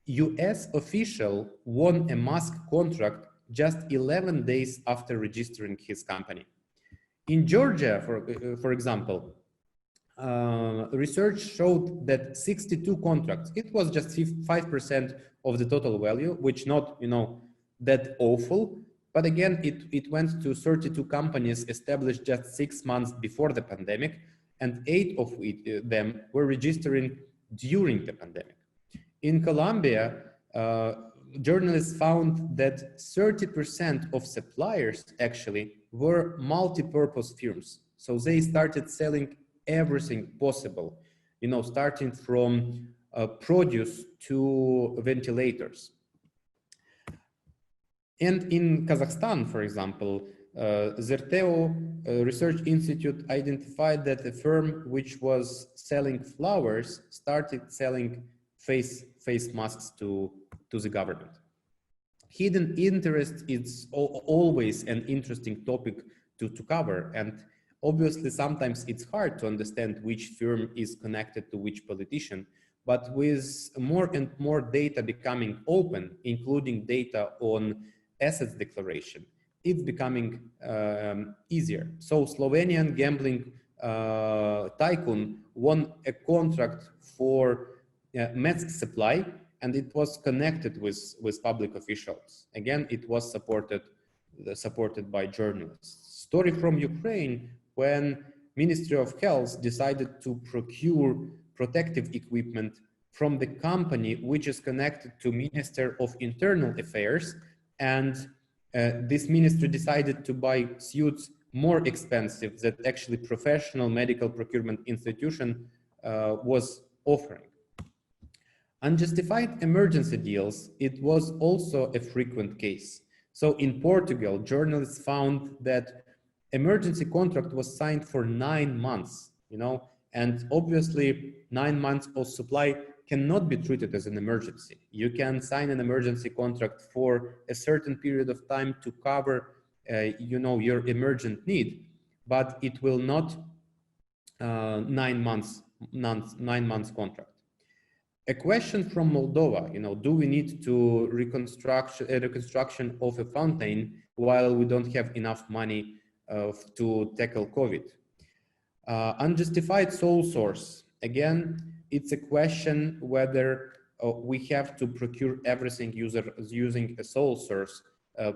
US official won a mask contract just 11 days after registering his company. In Georgia, for example, research showed that 62 contracts, it was just 5% of the total value, which not that awful, but again, it went to 32 companies established just 6 months before the pandemic, and 8 of them were registering during the pandemic. In Colombia, journalists found that 30% of suppliers actually were multi-purpose firms. So they started selling everything possible, starting from produce to ventilators. And in Kazakhstan, for example, Zerteo Research Institute identified that a firm which was selling flowers started selling face masks to the government. Hidden interest is always an interesting topic to cover, and obviously sometimes it's hard to understand which firm is connected to which politician, but with more and more data becoming open, including data on assets declaration, it's becoming easier. So Slovenian gambling tycoon won a contract for mask supply, and it was connected with public officials. Again, it was supported by journalists. Story from Ukraine, when Ministry of Health decided to procure protective equipment from the company which is connected to Minister of Internal Affairs, and this ministry decided to buy suits more expensive than actually professional medical procurement institution was offering. Unjustified emergency deals, it was also a frequent case. So in Portugal, journalists found that emergency contract was signed for 9 months, and obviously 9 months of supply cannot be treated as an emergency. You can sign an emergency contract for a certain period of time to cover, your emergent need, but it will not 9 months contract. A question from Moldova, do we need to reconstruction of a fountain while we don't have enough money to tackle COVID? Unjustified sole source. Again, it's a question whether we have to procure everything using a sole source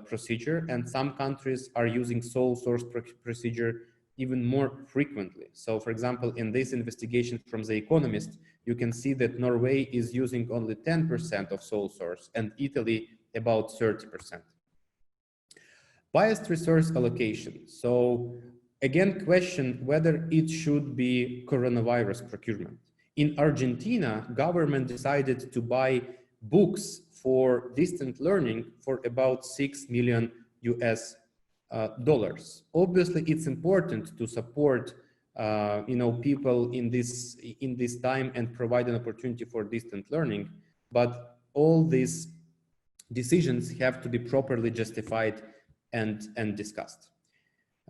procedure, and some countries are using sole source procedure even more frequently. So for example, in this investigation from The Economist, you can see that Norway is using only 10% of sole source and Italy about 30%. Biased resource allocation. So again, question whether it should be coronavirus procurement. In Argentina, government decided to buy books for distant learning for about $6 million US dollars. Obviously, it's important to support people in this time and provide an opportunity for distant learning, but all these decisions have to be properly justified and discussed.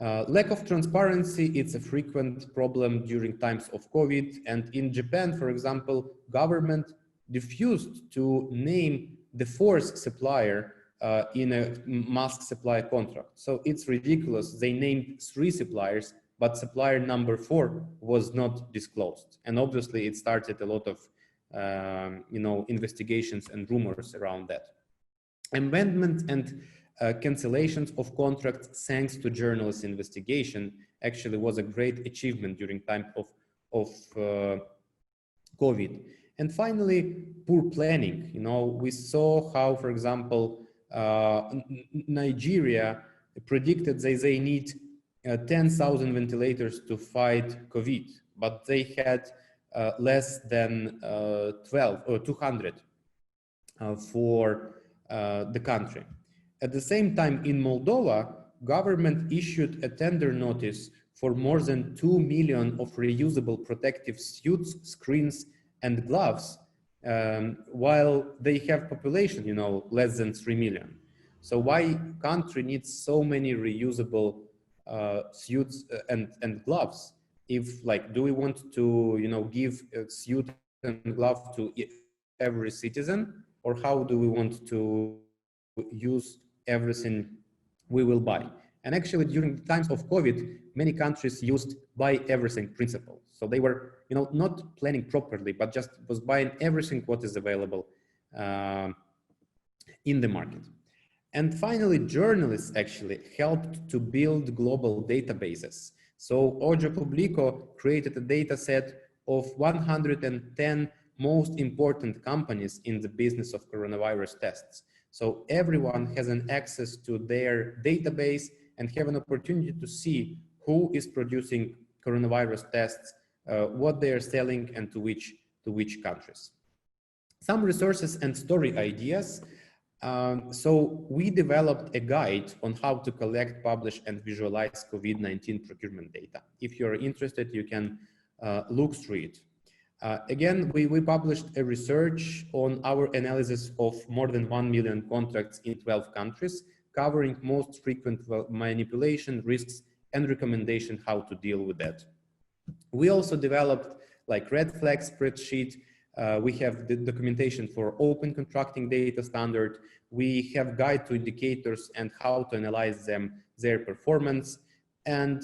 Lack of transparency, it's a frequent problem during times of COVID, and in Japan, for example, government refused to name the fourth supplier in a mask supply contract. So it's ridiculous. They named 3 suppliers, but supplier number 4 was not disclosed. And obviously it started a lot of, investigations and rumors around that. Amendment and cancellations of contracts thanks to journalists' investigation actually was a great achievement during time of COVID. And finally, poor planning. We saw how, for example, Nigeria predicted that they need 10,000 ventilators to fight COVID, but they had less than 12 or 200 for the country. At the same time, in Moldova, government issued a tender notice for more than 2 million of reusable protective suits, screens, and gloves, while they have population, less than 3 million. So why country needs so many reusable suits and gloves? If do we want to, give a suit and glove to every citizen, or how do we want to use everything we will buy? And actually, during the times of COVID, many countries used buy everything principle. So they were, not planning properly, but just was buying everything what is available in the market. And finally, journalists actually helped to build global databases. So Ojo Publico created a data set of 110 most important companies in the business of coronavirus tests. So everyone has an access to their database and have an opportunity to see who is producing coronavirus tests, what they are selling, and to which countries. Some resources and story ideas. So we developed a guide on how to collect, publish, and visualize COVID-19 procurement data. If you're interested, you can look through it. Again, we published a research on our analysis of more than 1 million contracts in 12 countries, covering most frequent manipulation risks and recommendation how to deal with that. We also developed red flag spreadsheet. We have the documentation for open contracting data standard. We have guide to indicators and how to analyze their performance. And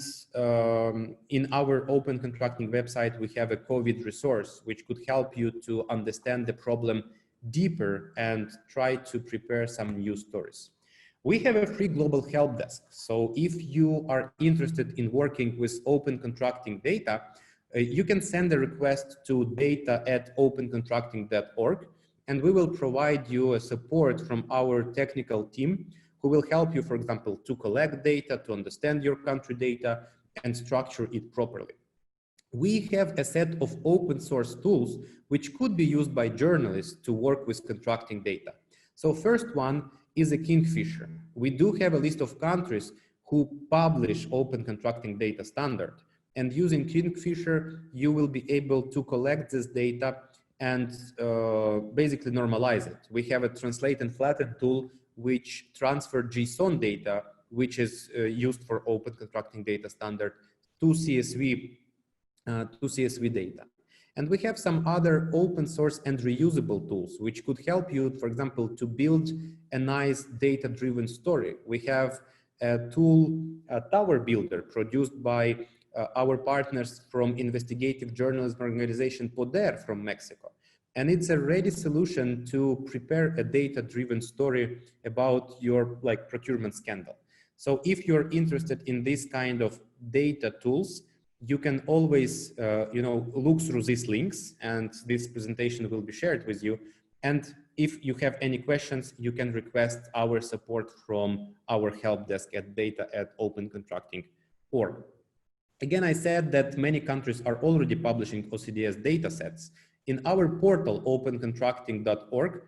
in our open contracting website, we have a COVID resource, which could help you to understand the problem deeper and try to prepare some new stories. We have a free global help desk. So if you are interested in working with open contracting data, You can send a request to data@opencontracting.org, and we will provide you a support from our technical team who will help you, for example, to collect data, to understand your country data, and structure it properly. We have a set of open source tools which could be used by journalists to work with contracting data. So first one is a Kingfisher. We do have a list of countries who publish open contracting data standard. And using Kingfisher, you will be able to collect this data and basically normalize it. We have a translate and flatten tool which transfer JSON data, which is used for open contracting data standard, to CSV data. And we have some other open source and reusable tools which could help you, for example, to build a nice data-driven story. We have a tool, a Tower Builder, produced by our partners from investigative journalism organization Poder from Mexico. And it's a ready solution to prepare a data-driven story about your procurement scandal. So if you're interested in this kind of data tools, you can always look through these links, and this presentation will be shared with you. And if you have any questions, you can request our support from our help desk at data@opencontracting.org. Again, I said that many countries are already publishing OCDS datasets. In our portal, opencontracting.org,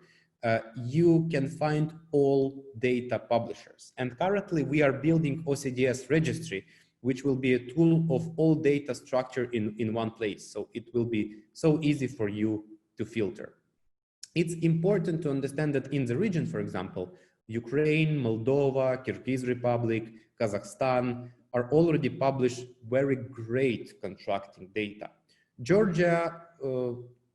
you can find all data publishers. And currently we are building OCDS registry, which will be a tool of all data structure in one place. So it will be so easy for you to filter. It's important to understand that in the region, for example, Ukraine, Moldova, Kyrgyz Republic, Kazakhstan are already published very great contracting data. Georgia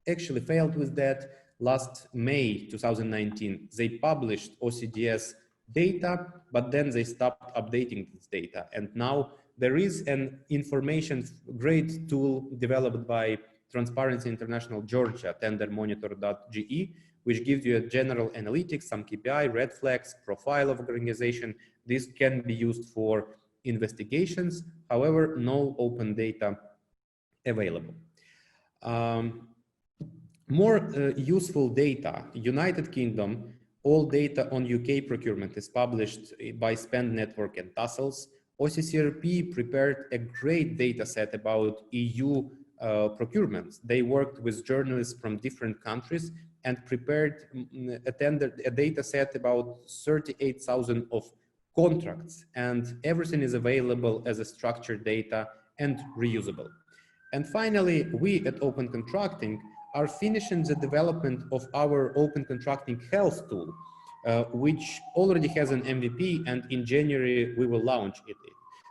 actually failed with that. Last May 2019, they published OCDS data, but then they stopped updating this data. And now there is an information great tool developed by Transparency International Georgia, tendermonitor.ge, which gives you a general analytics, some KPI, red flags, profile of organization. This can be used for investigations. However, no open data available. More useful data. United Kingdom, all data on UK procurement is published by Spend Network and Tassels. OCCRP prepared a great data set about EU procurement. They worked with journalists from different countries and prepared a data set about 38,000 of contracts, and everything is available as a structured data and reusable. And finally, we at Open Contracting are finishing the development of our Open Contracting Health tool, which already has an MVP, and in January we will launch it.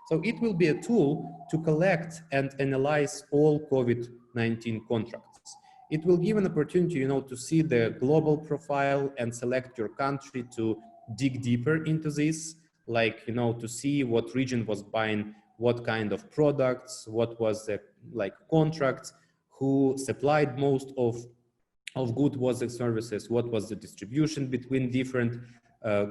So it will be a tool to collect and analyze all COVID-19 contracts. It will give an opportunity, to see the global profile and select your country, to dig deeper into this, to see what region was buying what kind of products, what was the contracts, who supplied most of good works and services, what was the distribution between different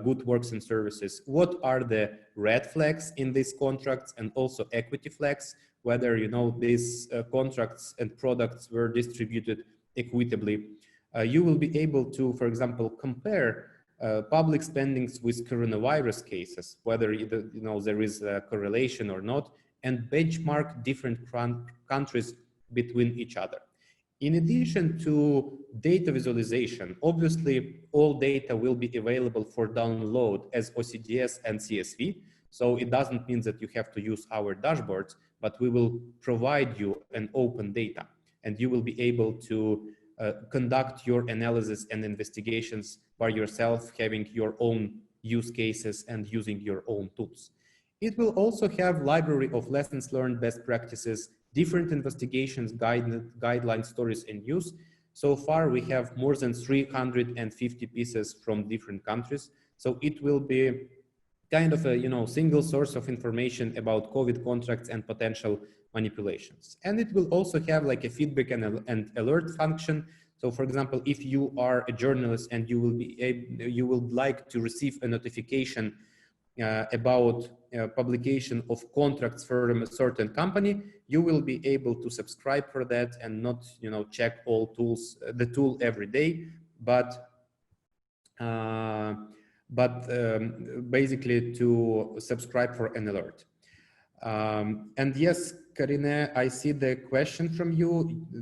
good works and services, what are the red flags in these contracts, and also equity flags, whether these contracts and products were distributed equitably. You will be able to, for example, compare public spendings with coronavirus cases, whether there is a correlation or not, and benchmark different countries between each other. In addition to data visualization, obviously all data will be available for download as OCDS and CSV. So it doesn't mean that you have to use our dashboards, but we will provide you an open data, and you will be able to conduct your analysis and investigations by yourself, having your own use cases and using your own tools. It will also have library of lessons learned, best practices, different investigations, guidelines, stories, and news. So far, we have more than 350 pieces from different countries. So it will be kind of a single source of information about COVID contracts and potential manipulations. And it will also have a feedback and alert function. So, for example, if you are a journalist and you will like to receive a notification about publication of contracts from a certain company, you will be able to subscribe for that and not, check all tools, the tool every day, but basically to subscribe for an alert. And yes, Karine, I see the question from you.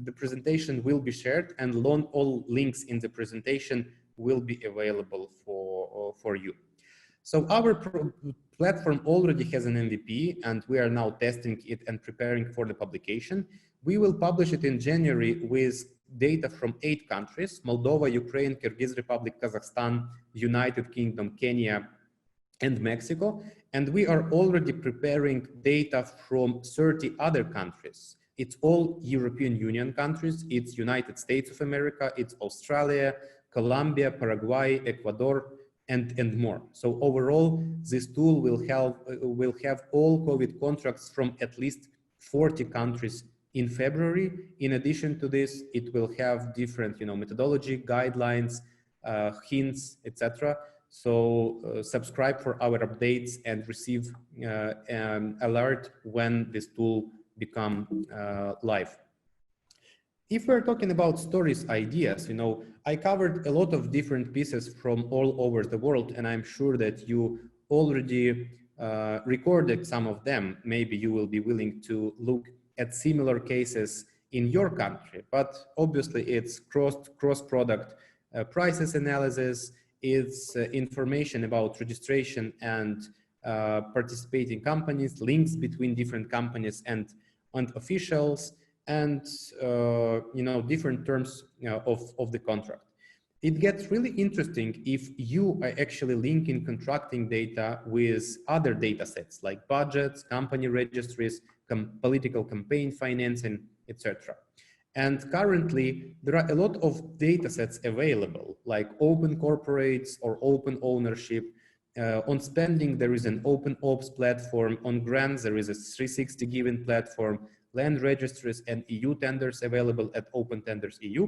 The presentation will be shared, and all links in the presentation will be available for you. So our platform already has an MVP, and we are now testing it and preparing for the publication. We will publish it in January with data from 8 countries: Moldova, Ukraine, Kyrgyz Republic, Kazakhstan, United Kingdom, Kenya, and Mexico. And we are already preparing data from 30 other countries. It's all European Union countries, it's United States of America, it's Australia, Colombia, Paraguay, Ecuador, and more. So overall, this tool will have all COVID contracts from at least 40 countries in February. In addition to this, it will have different, methodology, guidelines, hints, etc. So subscribe for our updates and receive an alert when this tool become live. If we're talking about stories, ideas, I covered a lot of different pieces from all over the world, and I'm sure that you already recorded some of them. Maybe you will be willing to look at similar cases in your country, but obviously it's cross-product prices analysis, it's information about registration and participating companies, links between different companies and officials, and different terms of the contract. It gets really interesting if you are actually linking contracting data with other data sets like budgets, company registries, political campaign financing, etc. And currently, there are a lot of data sets available, like open corporates or open ownership. On spending, there is an open ops platform. On grants, there is a 360 given platform, land registries, and EU tenders available at Open Tenders EU.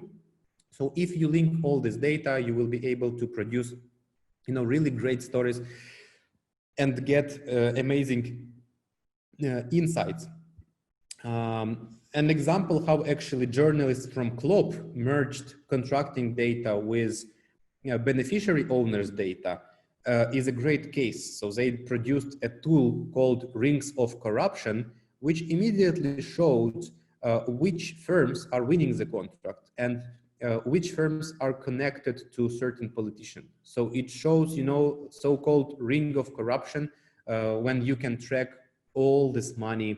So if you link all this data, you will be able to produce, really great stories and get amazing insights. An example how actually journalists from CLOP merged contracting data with beneficiary owners data is a great case. So they produced a tool called Rings of Corruption, which immediately showed which firms are winning the contract and which firms are connected to certain politicians. So it shows, so-called ring of corruption when you can track all this money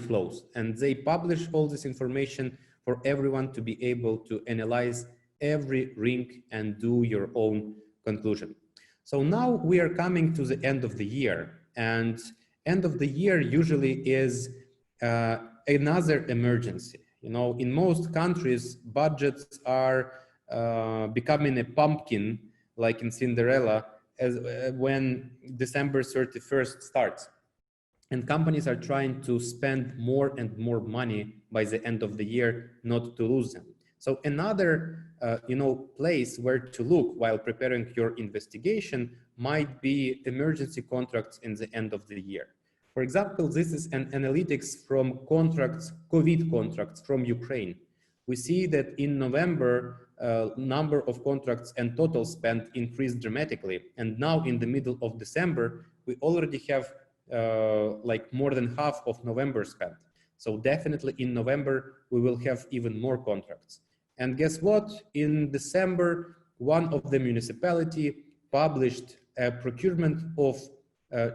flows. And they publish all this information for everyone to be able to analyze every ring and do your own conclusion. So now we are coming to the end of the year, and end of the year usually is another emergency. In most countries, budgets are becoming a pumpkin, like in Cinderella, when December 31st starts. And companies are trying to spend more and more money by the end of the year, not to lose them. So another, place where to look while preparing your investigation might be emergency contracts in the end of the year. For example, this is an analytics from contracts, COVID contracts from Ukraine. We see that in November, number of contracts and total spend increased dramatically. And now in the middle of December, we already have like more than half of November spent. So definitely in November, we will have even more contracts. And guess what? In December, one of the municipality published a procurement of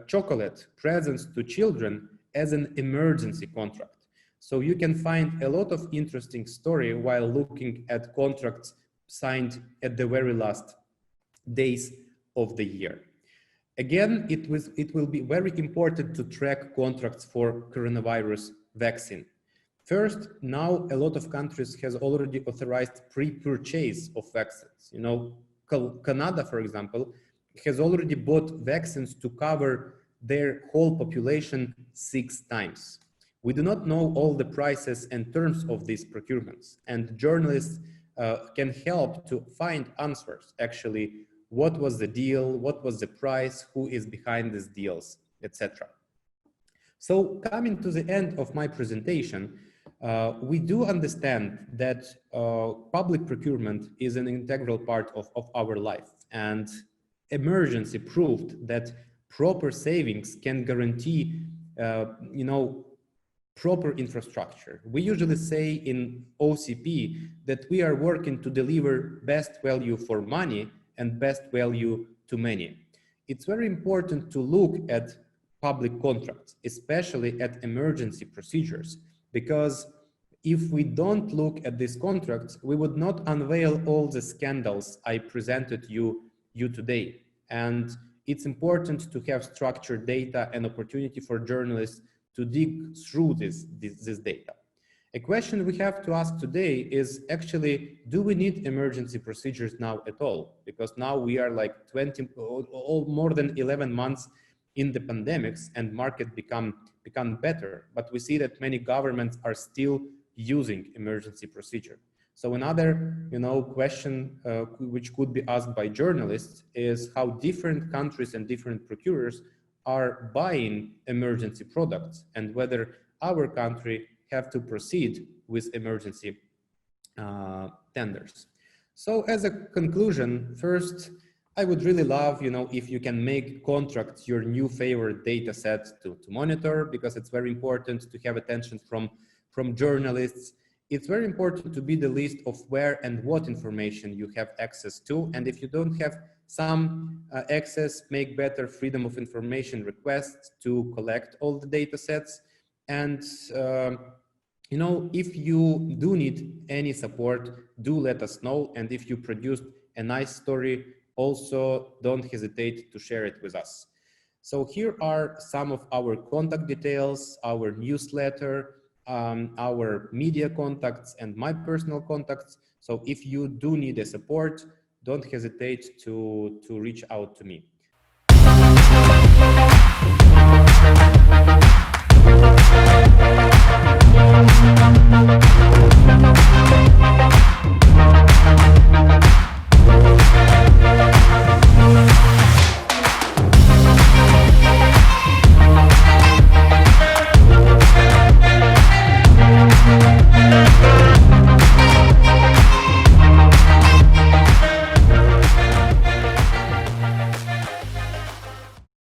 chocolate presents to children as an emergency contract. So you can find a lot of interesting story while looking at contracts signed at the very last days of the year. Again, it will be very important to track contracts for coronavirus vaccine. First, now a lot of countries has already authorized pre-purchase of vaccines. Canada, for example, has already bought vaccines to cover their whole population 6 times. We do not know all the prices and terms of these procurements, and journalists can help to find answers. Actually, what was the deal? What was the price? Who is behind these deals, etc. So coming to the end of my presentation, we do understand that public procurement is an integral part of our life, and emergency proved that proper savings can guarantee, proper infrastructure. We usually say in OCP that we are working to deliver best value for money and best value to many. It's very important to look at public contracts, especially at emergency procedures, because if we don't look at these contracts, we would not unveil all the scandals I presented you today. And it's important to have structured data and opportunity for journalists to dig through this data. A question we have to ask today is actually, do we need emergency procedures now at all? Because now we are like more than 11 months in the pandemics and market become better, but we see that many governments are still using emergency procedure. So another question which could be asked by journalists is how different countries and different procurers are buying emergency products, and whether our country have to proceed with emergency tenders. So as a conclusion, first, I would really love, if you can make contracts your new favorite data set to monitor, because it's very important to have attention from journalists. It's very important to be the list of where and what information you have access to. And if you don't have some access, make better freedom of information requests to collect all the data sets. And, if you do need any support, do let us know. And if you produced a nice story, also don't hesitate to share it with us. So here are some of our contact details, our newsletter, our media contacts, and my personal contacts. So if you do need a support, don't hesitate to reach out to me.